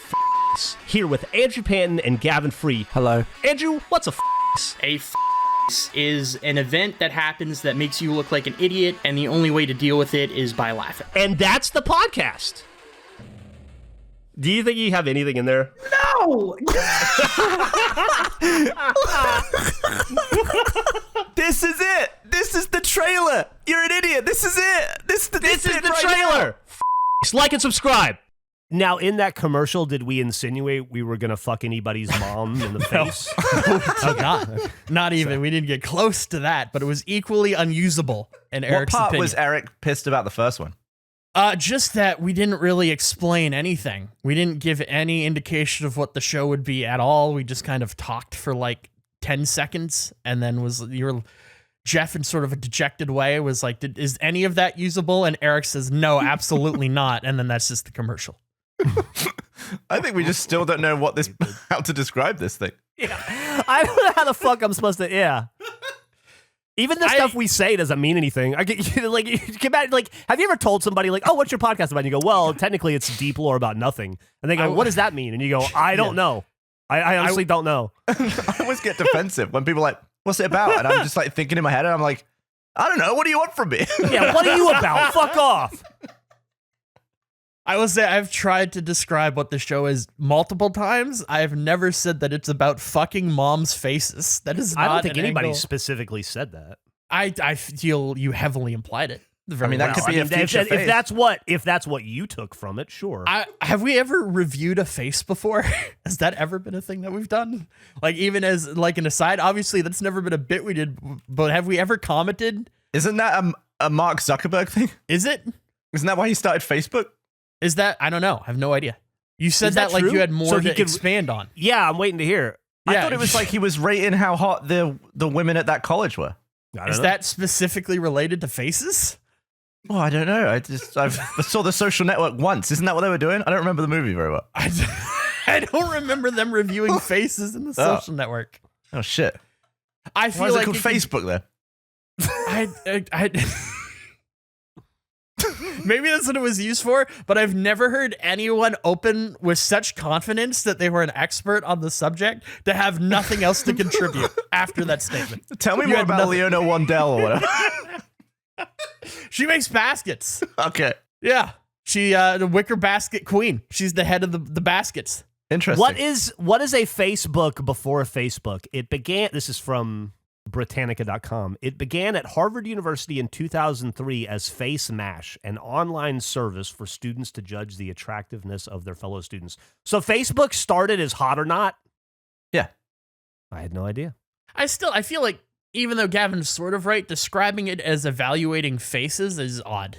here with Andrew Panton and Gavin Free. Hello. Andrew, what's a A is an event that happens that makes you look like an idiot, and the only way to deal with it is by laughing. And that's the podcast. Do you think you have anything in there? No! This is it. This is the trailer. You're an idiot. This is it. This is the trailer. Like and subscribe. Now, in that commercial, did we insinuate we were going to fuck anybody's mom in the face? Oh, God. Not even. We didn't get close to that, but it was equally unusable in What Eric's part opinion. was Eric pissed about the first one? Just that we didn't really explain anything. We didn't give any indication of what the show would be at all. We just kind of talked for like 10 seconds and then Geoff in sort of a dejected way was like, is any of that usable? And Eric says, no, absolutely not. And then that's just the commercial. I think we just still don't know how to describe this thing. I don't know how the fuck I'm supposed to, Even the stuff we say doesn't mean anything. Have you ever told somebody like, oh, what's your podcast about? And you go, well, technically it's deep lore about nothing. And they go, what does that mean? And you go, I don't know. I honestly don't know. I always get defensive when people are like, what's it about? And I'm just like thinking in my head and I'm like, I don't know. What do you want from me? Yeah, what are you about? Fuck off. I will say I've tried to describe what the show is multiple times. I've never said that it's about fucking moms' faces. That is not I don't think an anybody angle. specifically said that. I feel you heavily implied it. I mean, that could be a future phase. If that's what you took from it, sure. Have we ever reviewed a face before? Has that ever been a thing that we've done? Like even as like an aside, obviously that's never been a bit we did, but have we ever commented? Isn't that a Mark Zuckerberg thing? Is it? Isn't that why he started Facebook? Is that? I don't know. I have no idea. You said Is that like true? you had more So he to could- expand on. Yeah, I'm waiting to hear. I thought it was like he was rating how hot the women at that college were. Is that specifically related to faces? Oh, I don't know. I saw The Social Network once. Isn't that what they were doing? I don't remember the movie very well. I don't remember them reviewing faces in the social network. Oh shit! I feel Why is like it called Facebook then? I maybe that's what it was used for, but I've never heard anyone open with such confidence that they were an expert on the subject to have nothing else to contribute after that statement. Tell me You more had about nothing. Leona Wandell or whatever. She makes baskets. Okay, Yeah. She the wicker basket queen. She's the head of the baskets. interesting. What is a Facebook before Facebook? It began. This is from Britannica.com. It began at Harvard University in 2003 as Face Mash, an online service for students to judge the attractiveness of their fellow students. So Facebook started as Hot or Not? Yeah. I had no idea. I feel like even though Gavin's sort of right, describing it as evaluating faces is odd.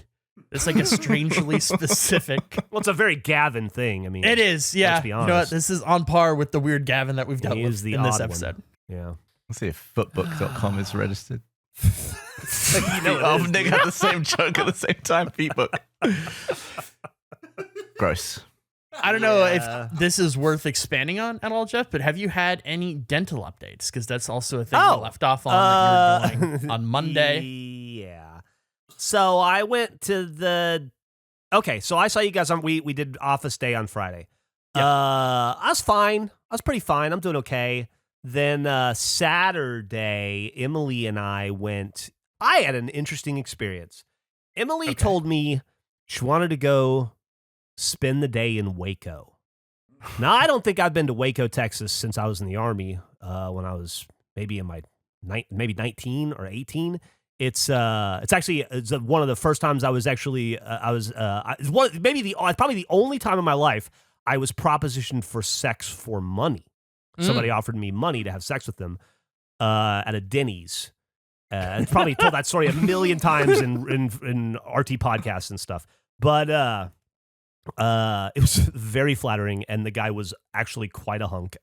It's like a strangely specific. Well, it's a very Gavin thing. I mean, It is, yeah. Let's be You know what? honest. This is on par with the weird Gavin that we've dealt He with is the in this odd one. episode. Yeah. Let's see if footbook.com is registered. You know Oh, Nick had the same joke at the same time. Feetbook. Gross. I don't know if this is worth expanding on at all, Geoff, but have you had any dental updates? Because that's also a thing we left off on that you're going on Monday. Yeah. So I went to the... Okay, so I saw you guys on... We did Office Day on Friday. Yep. I was fine. I was pretty fine. I'm doing okay. Then Saturday, Emily and I went... I had an interesting experience. Emily told me she wanted to go spend the day in Waco. Now, I don't think I've been to Waco, Texas since I was in the Army when I was maybe in my maybe 19 or 18. It's actually one of the first times I was actually probably the only time in my life I was propositioned for sex for money. Somebody offered me money to have sex with them at a Denny's. I've probably told that story a million times in RT podcasts and stuff, but it was very flattering, and the guy was actually quite a hunk.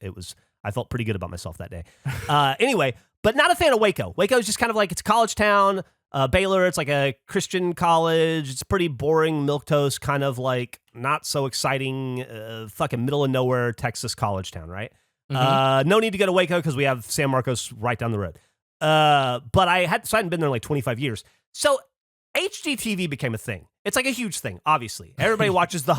I felt pretty good about myself that day. Anyway, but not a fan of Waco. Waco is just kind of like, it's a college town. Baylor, it's like a Christian college. It's pretty boring, milquetoast, kind of like not so exciting, fucking middle of nowhere Texas college town, right? No need to go to Waco because we have San Marcos right down the road. But I hadn't been there in like 25 years. So HGTV became a thing. It's like a huge thing, obviously. Everybody watches the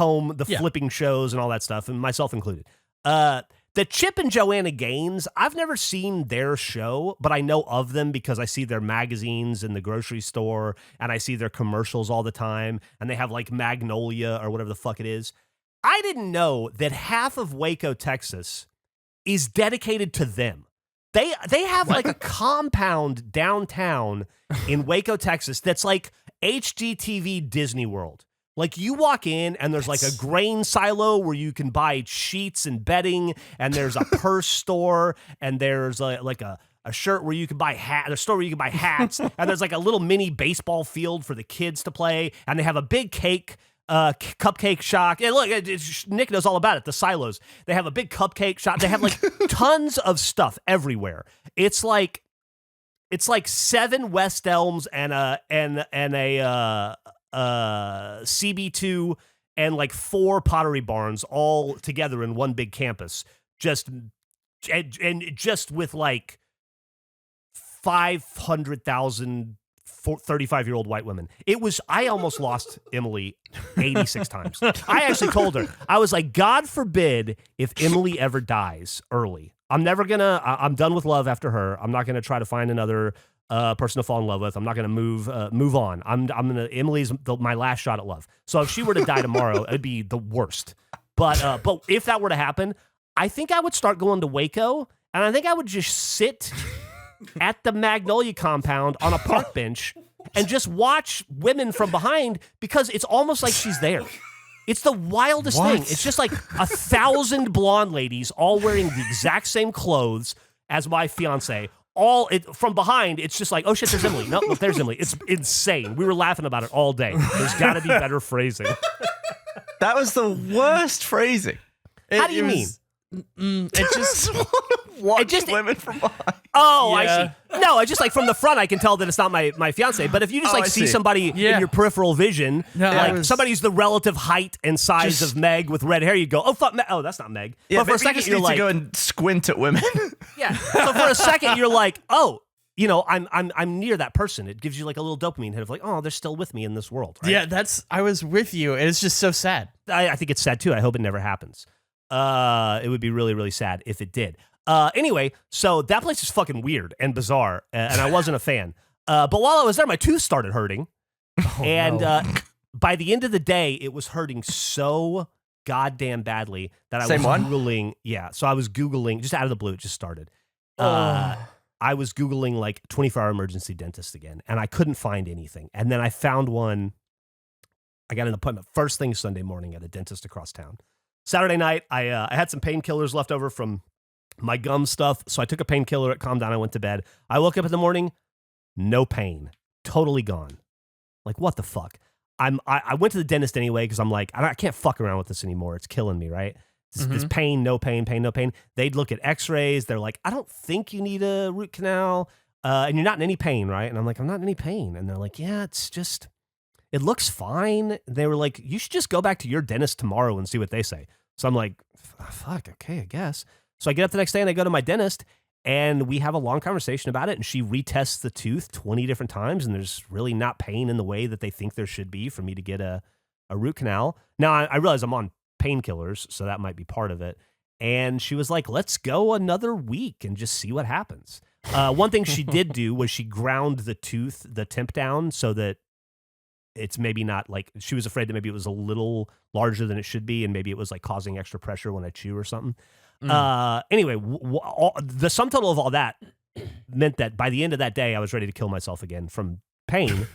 flipping shows and all that stuff, and myself included. The Chip and Joanna Gaines, I've never seen their show, but I know of them because I see their magazines in the grocery store, and I see their commercials all the time, and they have like Magnolia or whatever the fuck it is. I didn't know that half of Waco, Texas is dedicated to them. They have like a compound downtown in Waco, Texas that's like HGTV Disney World. Like, you walk in and there's like a grain silo where you can buy sheets and bedding, and there's a purse store, and there's like a shirt where you can buy a store where you can buy hats, and there's like a little mini baseball field for the kids to play, and they have a big cupcake shop. Yeah, look, Nick knows all about it. The silos. They have a big cupcake shop. They have like tons of stuff everywhere. It's like 7 West Elms and a CB2 and like 4 Pottery Barns all together in one big campus. Just with like 500,000 35-year-old white women. I almost lost Emily 86 times. I actually told her, I was like, God forbid if Emily ever dies early. I'm done with love after her. I'm not gonna try to find another person to fall in love with. I'm not gonna move on. Emily's my last shot at love. So if she were to die tomorrow, it'd be the worst. But if that were to happen, I think I would start going to Waco, and I think I would just sit at the Magnolia Compound on a park bench and just watch women from behind, because it's almost like she's there. It's the wildest thing. It's just like 1,000 blonde ladies all wearing the exact same clothes as my fiance. From behind, it's just like, oh shit, there's Emily. No, look, there's Emily. It's insane. We were laughing about it all day. There's got to be better phrasing. That was the worst phrasing. How do you mean? It just watch women from behind. Oh, yeah. I see. No, I just like from the front, I can tell that it's not my fiance. But if you just see somebody in your peripheral vision, somebody who's the relative height and size of Meg with red hair, you'd go, oh fuck, oh that's not Meg. Yeah, but for a second, you're like, to go and squint at women. Yeah. So for a second, you're like, oh, I'm near that person. It gives you like a little dopamine hit of like, oh, they're still with me in this world. Right? Yeah, I was with you. It's just so sad. I think it's sad too. I hope it never happens. It would be really, really sad if it did. Anyway, so that place is fucking weird and bizarre, and I wasn't a fan. But while I was there, my tooth started hurting. By the end of the day, it was hurting so goddamn badly that I was Googling. Yeah, so I was Googling, just out of the blue, it just started. I was Googling like 24-hour emergency dentist again, and I couldn't find anything. And then I found one. I got an appointment first thing Sunday morning at a dentist across town. Saturday night, I had some painkillers left over from my gum stuff, so I took a painkiller, it calmed down, I went to bed. I woke up in the morning, no pain, totally gone. Like, what the fuck? I went to the dentist anyway because I'm like, I can't fuck around with this anymore. It's killing me, right? This pain, no pain, pain, no pain. They'd look at x-rays. They're like, I don't think you need a root canal, and you're not in any pain, right? And I'm like, I'm not in any pain. And they're like, yeah, it looks fine. They were like, you should just go back to your dentist tomorrow and see what they say. So I'm like, fuck, okay, I guess. So I get up the next day and I go to my dentist and we have a long conversation about it. And she retests the tooth 20 different times. And there's really not pain in the way that they think there should be for me to get a root canal. Now, I realize I'm on painkillers, so that might be part of it. And she was like, let's go another week and just see what happens. One thing she did do was she ground the tip down so that it's maybe not like, she was afraid that maybe it was a little larger than it should be and maybe it was like causing extra pressure when I chew or something. Anyway, the sum total of all that meant that by the end of that day, I was ready to kill myself again from pain.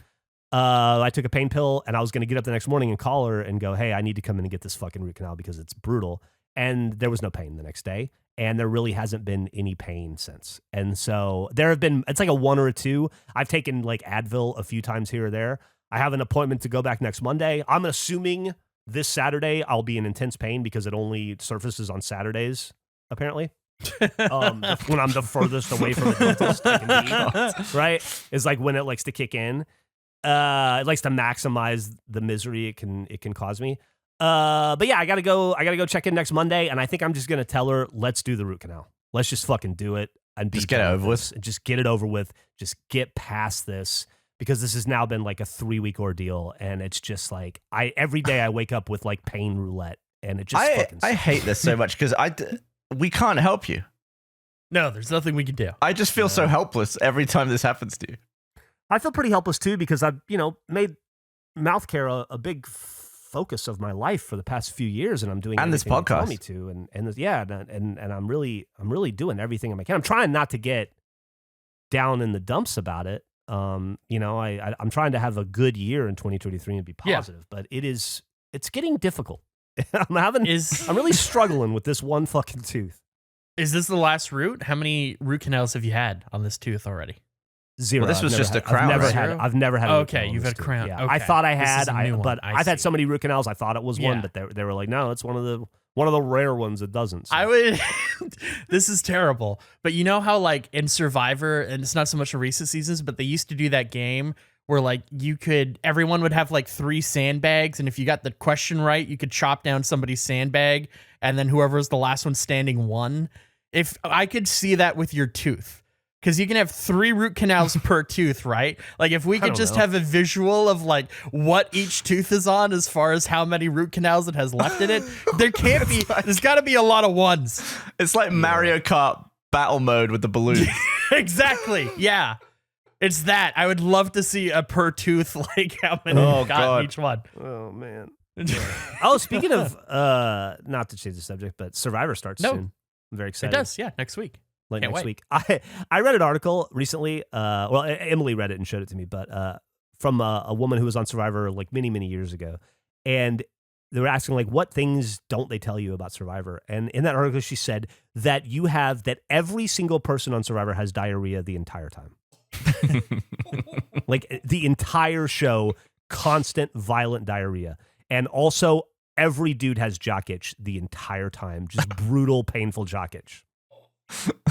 I took a pain pill and I was going to get up the next morning and call her and go, hey, I need to come in and get this fucking root canal because it's brutal. And there was no pain the next day. And there really hasn't been any pain since. And so there have been, it's like a 1 or a 2. I've taken like Advil a few times here or there. I have an appointment to go back next Monday. I'm assuming this Saturday I'll be in intense pain because it only surfaces on Saturdays, apparently. When I'm the furthest away from a dentist I can be, right? It's like when it likes to kick in. It likes to maximize the misery it can cause me. But yeah, I gotta go check in next Monday, and I think I'm just gonna tell her, let's do the root canal. Let's just fucking do it and just get it over with. Just get it over with. Just get past this because this has now been like a 3-week ordeal, and it's just like every day I wake up with like pain roulette, and it just I hate this so much because we can't help you. No, there's nothing we can do. I just feel so helpless every time this happens to you. I feel pretty helpless too because I've made mouth care a big focus of my life for the past few years, and I'm doing and this everything they podcast. tell me to, and I'm really doing everything I can. I'm trying not to get down in the dumps about it. I'm trying to have a good year in 2023 and be positive, but it's getting difficult. I'm really struggling with this one fucking tooth. Is this the last root? How many root canals have you had on this tooth already? 0. Well, this was just a crown. I've never had a root canal on you've this had a tooth. crown. Yeah. Okay. I thought I This had, is a new one. I've had so many root canals. I thought it was one, but they were like, no, it's one of the rare ones that doesn't. So. I would. This is terrible. But you know how like in Survivor, and it's not so much a recent seasons, but they used to do that game where like everyone would have like 3 sandbags, and if you got the question right, you could chop down somebody's sandbag, and then whoever was the last one standing won. If I could see that with your tooth. Because you can have 3 root canals per tooth, right? Like if we could just have a visual of like what each tooth is on as far as how many root canals it has left in it, there can't be. There's got to be a lot of ones. It's like Mario Kart battle mode with the balloons. Exactly. Yeah. It's that. I would love to see a per tooth, like how many you've got in each one. Oh man. Speaking of not to change the subject, but Survivor starts soon. I'm very excited. It does, yeah, next week. Next week. I read an article recently. Emily read it and showed it to me, but from a woman who was on Survivor like many, many years ago. And they were asking like, what things don't they tell you about Survivor? And in that article, she said that every single person on Survivor has diarrhea the entire time. Like the entire show, constant violent diarrhea. And also every dude has jock itch the entire time. Just brutal, painful jock itch.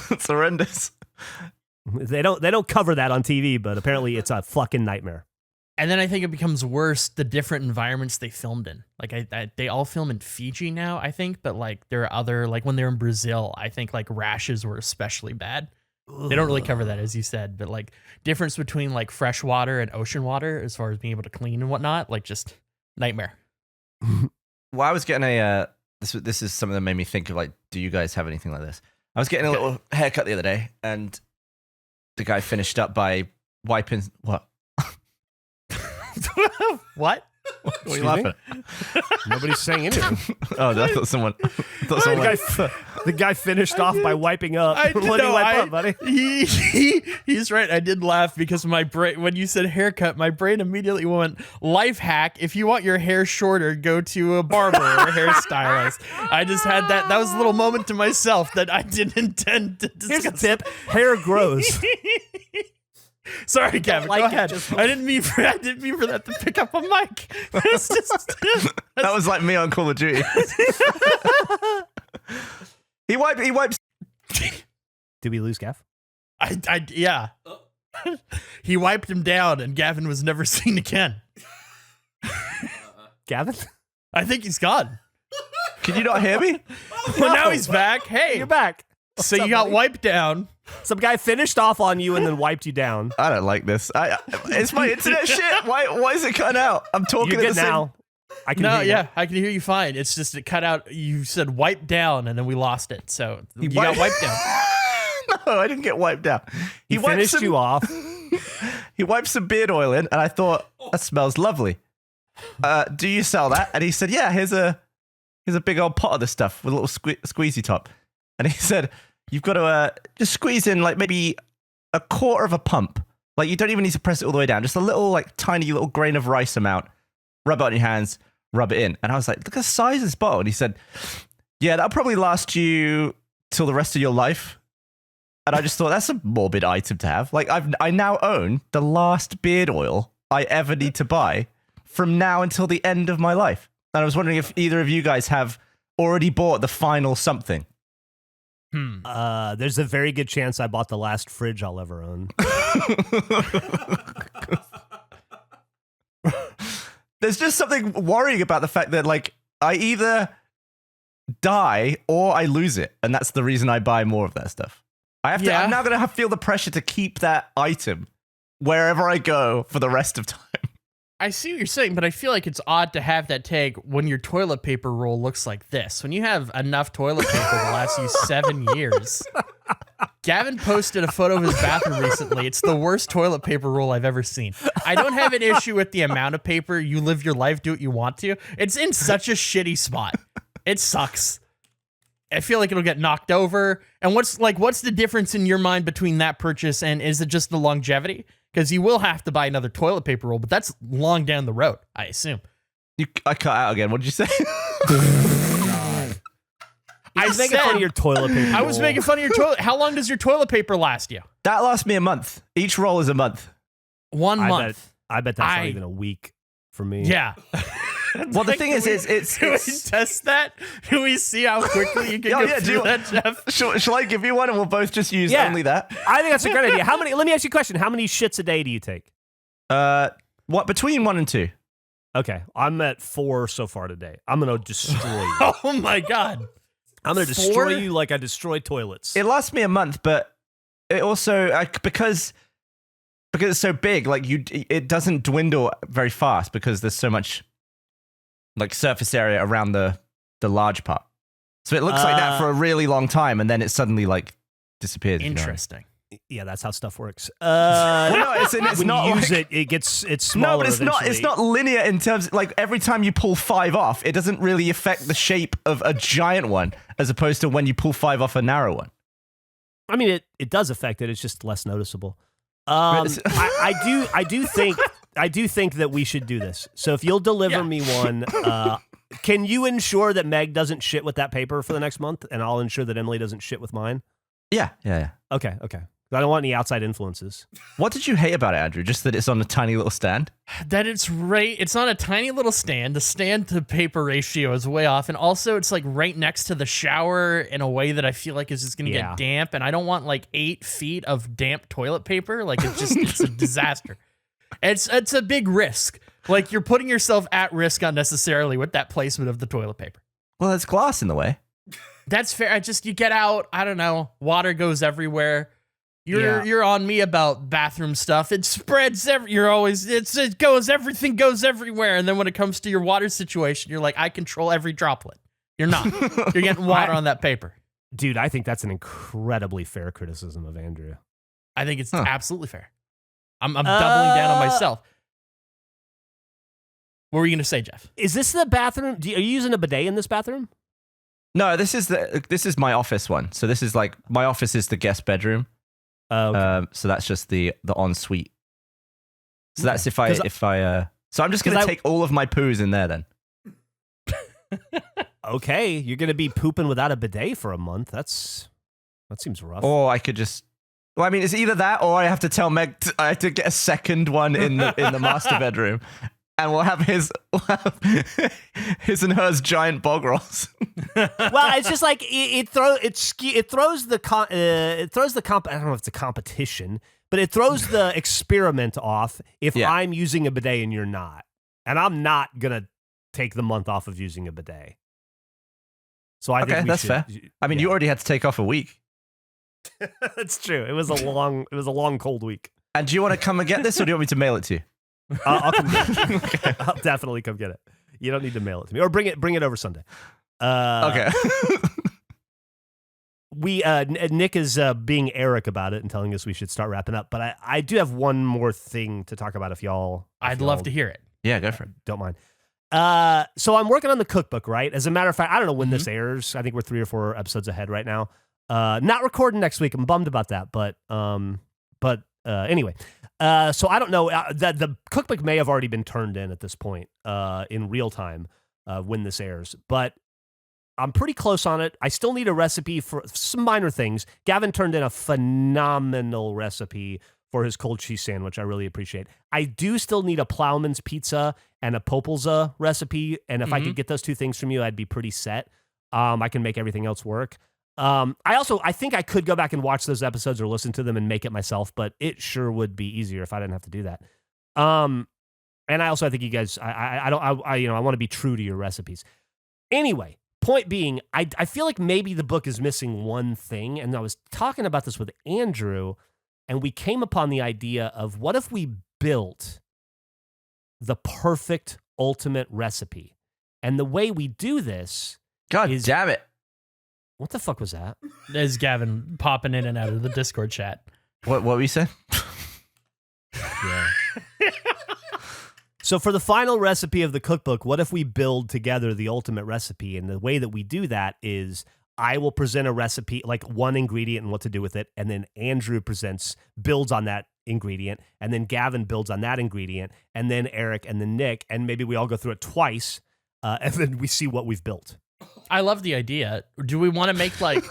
It's horrendous. They don't cover that on TV, but apparently it's a fucking nightmare. And then I think it becomes worse the different environments they filmed in. Like they all film in Fiji now, I think, but like there are other, like when they're in Brazil, I think like rashes were especially bad. They don't really cover that, as you said, but like difference between like fresh water and ocean water as far as being able to clean and whatnot, like just nightmare. Well, I was getting this is something that made me think of like, do you guys have anything like this? I was getting a little haircut the other day, and the guy finished up by wiping what? What? What are you laughing at? Nobody's saying anything. Oh, I thought someone. The guy finished off by wiping up. What did he wipe up, buddy? He's right. I did laugh because my brain, when you said haircut, my brain immediately went life hack. If you want your hair shorter, go to a barber or a hairstylist. I just had that. That was a little moment to myself that I didn't intend to discuss. Here's a tip: hair grows. Sorry, Gavin. Go ahead. I didn't mean for that to pick up a mic. That was like me on Call of Duty. He wipes. Did we lose Gav? Yeah. He wiped him down, and Gavin was never seen again. Gavin? I think he's gone. Can you not hear me? Well, now he's back. Hey, You're back. so you got wiped down. Some guy finished off on you and then wiped you down. I don't like this. It's my internet shit. Why is it cutting out? I'm talking You're at good the same. now. I can No, hear you. yeah, I can hear you fine. It's just it cut out. You said wiped down, and then we lost it. So you got wiped down. No, I didn't get wiped out. He wiped finished you off. He wiped some beard oil in, and I thought that smells lovely. Do you sell that? And he said, yeah. Here's a big old pot of this stuff with a little squeezy top. And he said, you've got to just squeeze in like maybe a quarter of a pump. Like you don't even need to press it all the way down. Just a little like tiny little grain of rice amount. Rub it on your hands. Rub it in. And I was like, look at the size of this bottle. And he said, yeah, that'll probably last you till the rest of your life. And I just thought that's a morbid item to have. Like I now own the last beard oil I ever need to buy from now until the end of my life. And I was wondering if either of you guys have already bought the final something. There's a very good chance I bought the last fridge I'll ever own. There's just something worrying about the fact that like I either die or I lose it. And that's the reason I buy more of that stuff. I'm now going to feel the pressure to keep that item wherever I go for the rest of time. I see what you're saying, but I feel like it's odd to have that tag when your toilet paper roll looks like this. When you have enough toilet paper to last you 7 years. Gavin posted a photo of his bathroom recently. It's the worst toilet paper roll I've ever seen. I don't have an issue with the amount of paper. You live your life, do what you want to. It's in such a shitty spot. It sucks. I feel like it'll get knocked over. And what's the difference in your mind between that purchase and is it just the longevity? Because you will have to buy another toilet paper roll, but that's long down the road, I assume. I cut out again. What did you say? I was making fun of your toilet paper. I was making fun of your toilet. How long does your toilet paper last you? That lasts me a month. Each roll is a month. 1 month. I bet that's not even a week for me. Yeah. Well, the thing is, Can we test that? Can we see how quickly you can get through that, Geoff? Shall I give you one and we'll both just use only that? I think that's a great idea. Let me ask you a question. How many shits a day do you take? What between 1 and 2? Okay, I'm at 4 so far today. I'm gonna destroy you. Oh my God. I'm gonna destroy you like I destroy toilets. It lasts me a month, but it also because it's so big, like it doesn't dwindle very fast because there's so much like surface area around the large part. So it looks like that for a really long time, and then it suddenly like disappears. Interesting. Yeah, that's how stuff works. No, it's when not you use like, it's smaller. No, but it's not linear in terms like every time you pull 5 off, it doesn't really affect the shape of a giant one as opposed to when you pull 5 off a narrow one. I mean, it does affect it. It's just less noticeable. I do think that we should do this. So if you'll deliver me one, can you ensure that Meg doesn't shit with that paper for the next month, and I'll ensure that Emily doesn't shit with mine? Yeah. Okay. I don't want any outside influences. What did you hate about it, Andrew? Just that it's on a tiny little stand? That it's on a tiny little stand. The stand to paper ratio is way off. And also it's like right next to the shower in a way that I feel like is just going to get damp. And I don't want like 8 feet of damp toilet paper. Like it's a disaster. It's a big risk. Like you're putting yourself at risk unnecessarily with that placement of the toilet paper. Well, there's glass in the way. That's fair. You get out, I don't know, water goes everywhere. You're on me about bathroom stuff. It spreads everything goes everywhere. And then when it comes to your water situation, you're like, I control every droplet. You're not. You're getting water on that paper. Dude, I think that's an incredibly fair criticism of Andrew. I think it's absolutely fair. I'm doubling down on myself. What were you going to say, Geoff? Is this the bathroom? Are you using a bidet in this bathroom? No, this is my office one. So this is like my office is the guest bedroom. Okay. So that's just the ensuite. So that's if I so I'm just gonna take all of my poos in there then. Okay, you're gonna be pooping without a bidet for a month. That seems rough. Or I could just. Well, I mean, it's either that or I have to tell Meg I have to get a second one in the master bedroom, and we'll have his and hers giant bog rolls. Well, it's just like it throws the I don't know if it's a competition, but it throws the experiment off if I'm using a bidet and you're not, and I'm not gonna take the month off of using a bidet. So I Okay, think we that's should, fair. I mean, you already had to take off a week. That's true. It was a long cold week. And do you want to come and get this, or do you want me to mail it to you? I'll come get it. Okay. I'll definitely come get it. You don't need to mail it to me, or bring it over Sunday. Okay. Nick is being Eric about it and telling us we should start wrapping up. But I do have one more thing to talk about if y'all. I'd love to hear it. Yeah, go for it. Don't mind. So I'm working on the cookbook, right? As a matter of fact, I don't know when this airs. I think we're 3 or 4 episodes ahead right now. Not recording next week. I'm bummed about that, but anyway. So I don't know that the cookbook may have already been turned in at this point, in real time, when this airs, but I'm pretty close on it. I still need a recipe for some minor things. Gavin turned in a phenomenal recipe for his cold cheese sandwich. I really appreciate. I do still need a Plowman's pizza and a Popelza recipe. And if I could get those 2 things from you, I'd be pretty set. I can make everything else work. I think I could go back and watch those episodes or listen to them and make it myself, but it sure would be easier if I didn't have to do that. And I think you guys, I want to be true to your recipes. Anyway, point being, I feel like maybe the book is missing one thing. And I was talking about this with Andrew, and we came upon the idea of what if we built the perfect ultimate recipe? And the way we do this God damn it. What the fuck was that? There's Gavin popping in and out of the Discord chat. What were you saying? Yeah. So for the final recipe of the cookbook, what if we build together the ultimate recipe? And the way that we do that is I will present a recipe, like one ingredient and what to do with it. And then Andrew builds on that ingredient. And then Gavin builds on that ingredient. And then Eric and then Nick. And maybe we all go through it twice. And then we see what we've built. I love the idea. Do we want to make I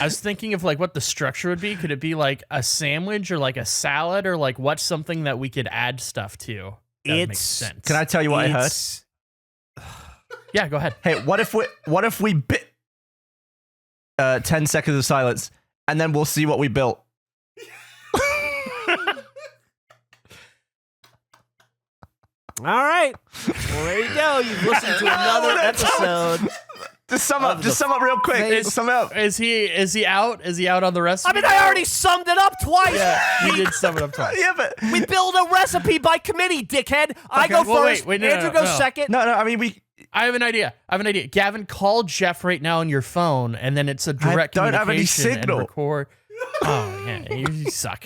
was thinking of what the structure would be. Could it be like a sandwich or like a salad or what's something that we could add stuff to? That makes sense. Can I tell you what I heard? Yeah, go ahead. Hey, what if we bit 10 seconds of silence, and then we'll see what we built? All right. Well, there you go. You've listened to another episode. Just sum up real quick. Sum it up. Is he out? Is he out on the recipe? I mean, I already summed it up twice. Yeah, you did sum it up twice. Yeah, but We build a recipe by committee, dickhead. I go well, first. wait, no, Andrew no, goes no. second. no. I mean, I have an idea. Gavin, call Geoff right now on your phone, and then it's a direct don't have any communication signal. and record. Oh, yeah, you suck.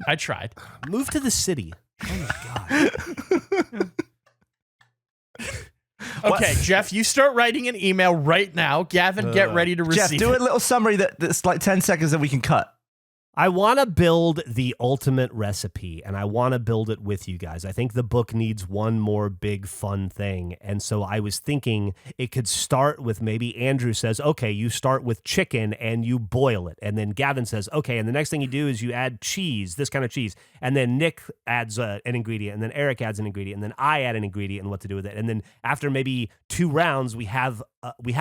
I tried. Move to the city. Oh, my God. Okay, Geoff, you start writing an email right now. Gavin, get ready to receive Geoff, do a little summary that's like 10 seconds that we can cut. I want to build the ultimate recipe, and I want to build it with you guys. I think the book needs one more big fun thing. And so I was thinking it could start with maybe Andrew says, okay, you start with chicken and you boil it. And then Gavin says, okay, and the next thing you do is you add cheese, this kind of cheese. And then Nick adds an ingredient, and then Eric adds an ingredient, and then I add an ingredient and what to do with it. And then after maybe 2 rounds, we have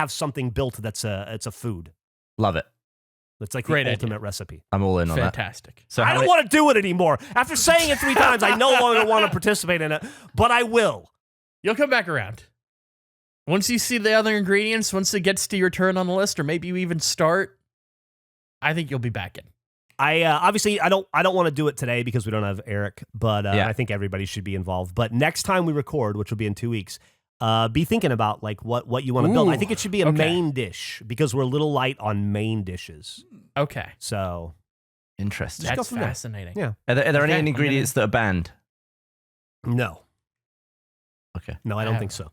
something built it's a food. Love it. It's like Great the idea. ultimate recipe. I'm all in on that. Fantastic. So I don't want to do it anymore. After saying it 3 times, I no longer want to participate in it, but I will. You'll come back around. Once you see the other ingredients, once it gets to your turn on the list, or maybe you even start, I think you'll be back in. I obviously I don't want to do it today because we don't have Eric, but I think everybody should be involved. But next time we record, which will be in 2 weeks, be thinking about what you want to build. I think it should be a main dish because we're a little light on main dishes. Okay. So Interesting. That's from there. fascinating. Yeah. Are there Okay, any ingredients that are banned? no, Okay. no, I don't think so.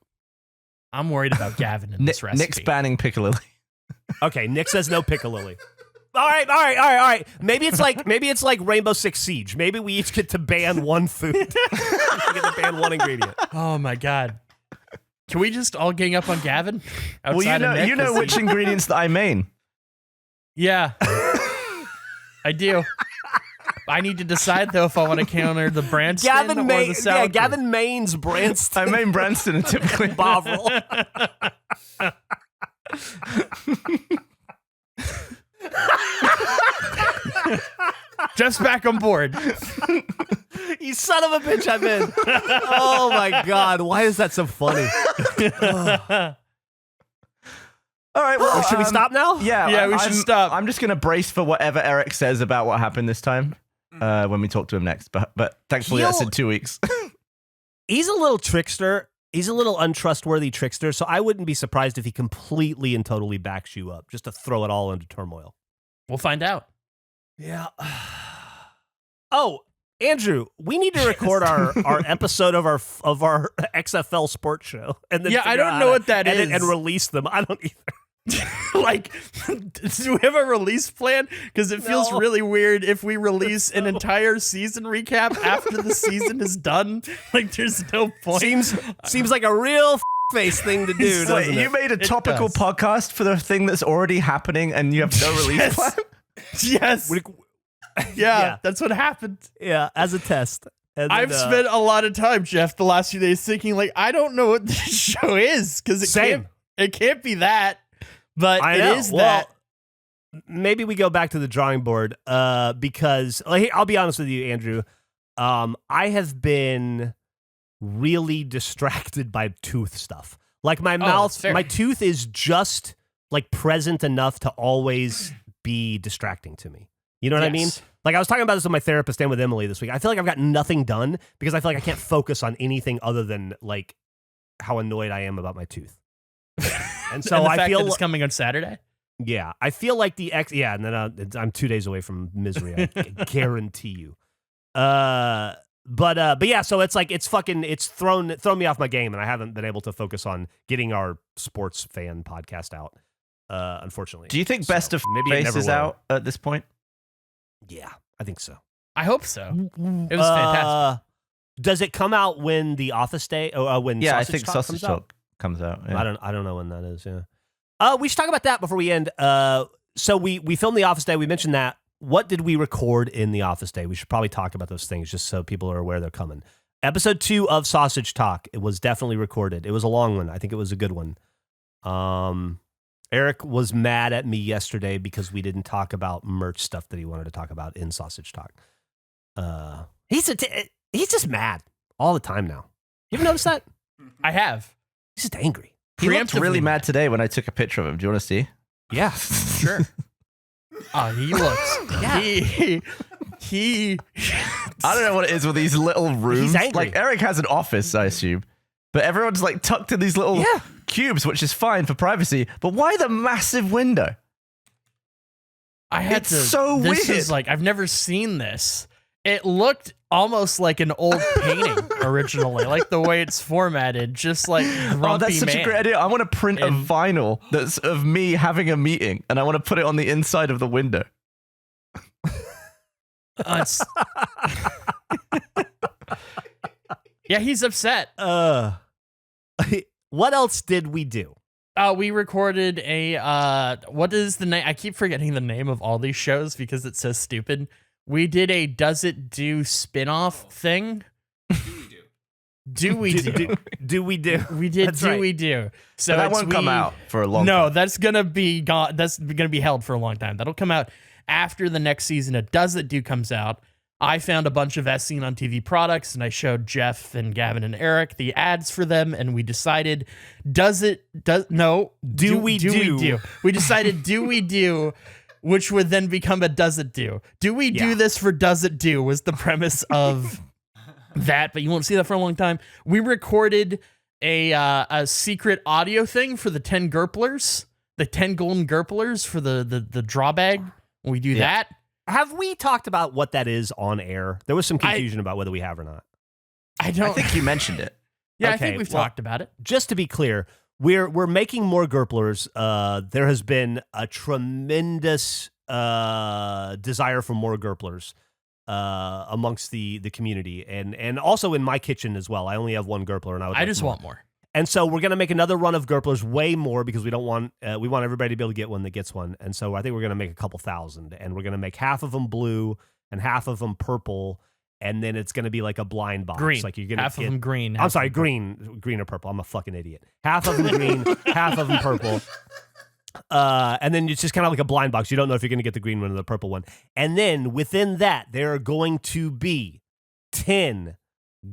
I'm worried about Gavin in this recipe. Nick's banning piccalilli. Okay, Nick says no piccalilli. All right. Maybe it's like Rainbow Six Siege. Maybe we each get to ban one food. We get to ban one ingredient. Oh my God. Can we just all gang up on Gavin? Well, Outside of Nick? you know which ingredients that I main. Yeah. I do. I need to decide though if I want to counter the Branston or the salad. Gavin mains Branston. I main Branston and typically Bovril. Just back on board. You son of a bitch, I'm in. Oh my God. Why is that so funny? All right, well, Should we stop now? Yeah, we should stop. I'm just gonna brace for whatever Eric says about what happened this time when we talk to him next. But thankfully, that's in 2 weeks. He's a little trickster. He's a little untrustworthy trickster. So I wouldn't be surprised if he completely and totally backs you up just to throw it all into turmoil. We'll find out. Yeah. Oh, Andrew, we need to record our episode of our XFL sports show, and then I don't know what that is, is. and release them. I don't either. Like, do we have a release plan? Because it feels really weird if we release an entire season recap after the season is done. Like, there's no point. Seems like a real face thing to do. Doesn't You it? made a topical podcast for the thing that's already happening, and you have no release plan. Yes. Yeah, that's what happened. Yeah, as a test. I've spent a lot of time, Geoff, the last few days thinking, like, I don't know what this show is because it can't be that. But it is that. Maybe we go back to the drawing board because I'll be honest with you, Andrew. I have been really distracted by tooth stuff. Like my mouth, my tooth is just like present enough to always be distracting to me. You know what I mean? Like I was talking about this with my therapist and with Emily this week. I feel like I've got nothing done because I feel like I can't focus on anything other than like how annoyed I am about my tooth. And so and the I fact feel that it's coming on Saturday. Yeah, I feel like and then I'm 2 days away from misery. I guarantee you. But yeah, so it's like it's thrown me off my game, and I haven't been able to focus on getting our sports fan podcast out. Unfortunately. Do you think Best of Face is out at this point? Yeah, I think so. I hope so. It was fantastic. Does it come out when the Office Day? When I Sausage think Talk Sausage comes out? Talk comes out. Yeah. I don't know when that is. Yeah. We should talk about that before we end. So we filmed the Office Day. We mentioned that. What did we record in the Office Day? We should probably talk about those things just so people are aware they're coming. Episode 2 of Sausage Talk. It was definitely recorded. It was a long one. I think it was a good one. Eric was mad at me yesterday because we didn't talk about merch stuff that he wanted to talk about in Sausage Talk. He's just mad all the time now. You ever notice that? I have. He's just angry. He looked really mad today when I took a picture of him. Do you want to see? Yeah, sure. He looks. Yeah. He. I don't know what it is with these little rooms. He's angry. Like Eric has an office, I assume, but everyone's like tucked in these little cubes, which is fine for privacy. But why the massive window? It's so weird. This is like I've never seen this. It looked almost like an old painting originally, like the way it's formatted, just like grumpy that's such a great idea. I want to print a vinyl that's of me having a meeting, and I want to put it on the inside of the window. Yeah, he's upset. What else did we do? We recorded a what is the name? I keep forgetting the name of all these shows because it's so stupid. We did a Does It Do spin-off thing. Do we do? Do we do? We did. That's do right. we do? So But that won't come out for a long time. No, that's gonna be gone. That's gonna be held for a long time. That'll come out after the next season of Does It Do comes out. I found a bunch of As Seen on TV products, and I showed Geoff and Gavin and Eric the ads for them, and we decided, do we do? We decided, do we do, which would then become a Does It Do. Do we do this for Does It Do was the premise of that, but you won't see that for a long time. We recorded a secret audio thing for the 10 gurplers, the 10 golden gurplers for the draw bag. When we do that. Have we talked about what that is on air? There was some confusion about whether we have or not. I think you mentioned it. Yeah, Okay, I think we've talked about it. Just to be clear, we're making more gurplers. There has been a tremendous desire for more gurplers amongst the community, and also in my kitchen as well. I only have one gurpler, and I just want more. And so we're going to make another run of gurplers, way more, because we want everybody to be able to get one that gets one. And so I think we're going to make a couple thousand, and we're going to make half of them blue and half of them purple, and then it's going to be like a blind box. Green. Like you're going to half of them green. I'm sorry, green or purple. I'm a fucking idiot. Half of them green, half of them purple. And then it's just kind of like a blind box. You don't know if you're going to get the green one or the purple one. And then within that, there are going to be 10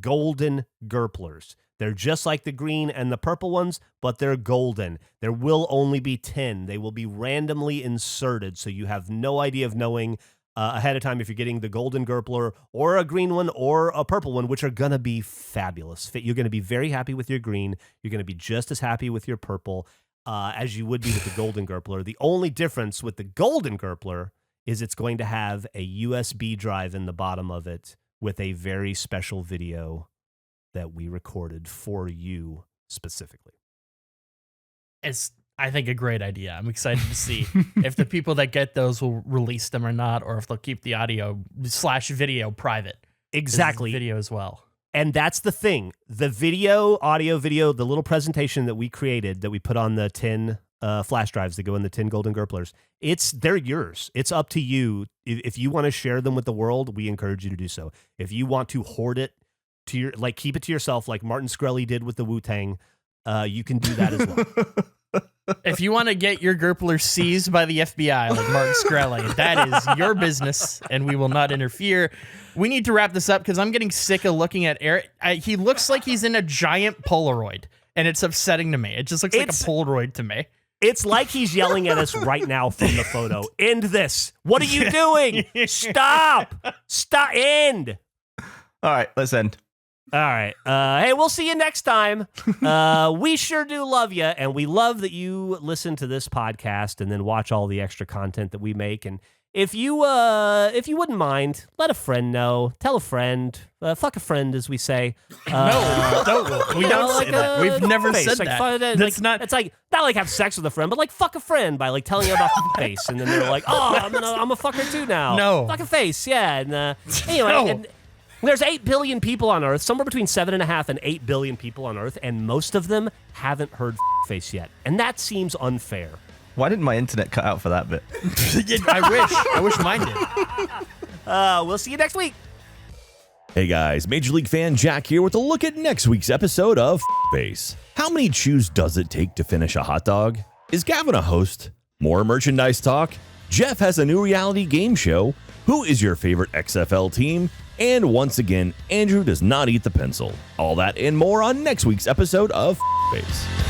golden gurplers. They're just like the green and the purple ones, but they're golden. There will only be 10. They will be randomly inserted, so you have no idea of knowing ahead of time if you're getting the golden gurpler or a green one or a purple one, which are going to be fabulous. You're going to be very happy with your green. You're going to be just as happy with your purple as you would be with the golden gurpler. The only difference with the golden gurpler is it's going to have a USB drive in the bottom of it with a very special video that we recorded for you specifically. It's, I think, a great idea. I'm excited to see if the people that get those will release them or not, or if they'll keep the audio/video private. Exactly. Video as well. And that's the thing. The audio video, the little presentation that we created that we put on the 10 flash drives that go in the 10 golden gurplers, they're yours. It's up to you. If you want to share them with the world, we encourage you to do so. If you want to hoard it to keep it to yourself, like Martin Shkreli did with the Wu-Tang, you can do that as well. If you want to get your gurpler seized by the FBI like Martin Shkreli, that is your business, and we will not interfere. We need to wrap this up because I'm getting sick of looking at Eric. He looks like he's in a giant Polaroid, and it's upsetting to me. It just looks like a Polaroid to me. It's like he's yelling at us right now from the photo. End this. What are you doing? Stop. Stop. End. All right, let's end. All right. Hey, we'll see you next time. We sure do love you, and we love that you listen to this podcast and then watch all the extra content that we make. And if you wouldn't mind, let a friend know. Tell a friend. Fuck a friend, as we say. No, don't. We don't say that. We've never said that. That's not. It's like not like have sex with a friend, but like fuck a friend by like telling them about face, and then they're like, oh, I'm a fucker too now. No, fuck a face, yeah. And anyway. No. And, there's 8 billion people on Earth, somewhere between 7.5 and 8 billion people on Earth, and most of them haven't heard face yet. And that seems unfair. Why didn't my internet cut out for that bit? I wish mine did. We'll see you next week. Hey guys, Major League fan Jack here with a look at next week's episode of Face. How many chews does it take to finish a hot dog? Is Gavin a host? More merchandise talk? Geoff has a new reality game show. Who is your favorite XFL team? And once again, Andrew does not eat the pencil. All that and more on next week's episode of Face.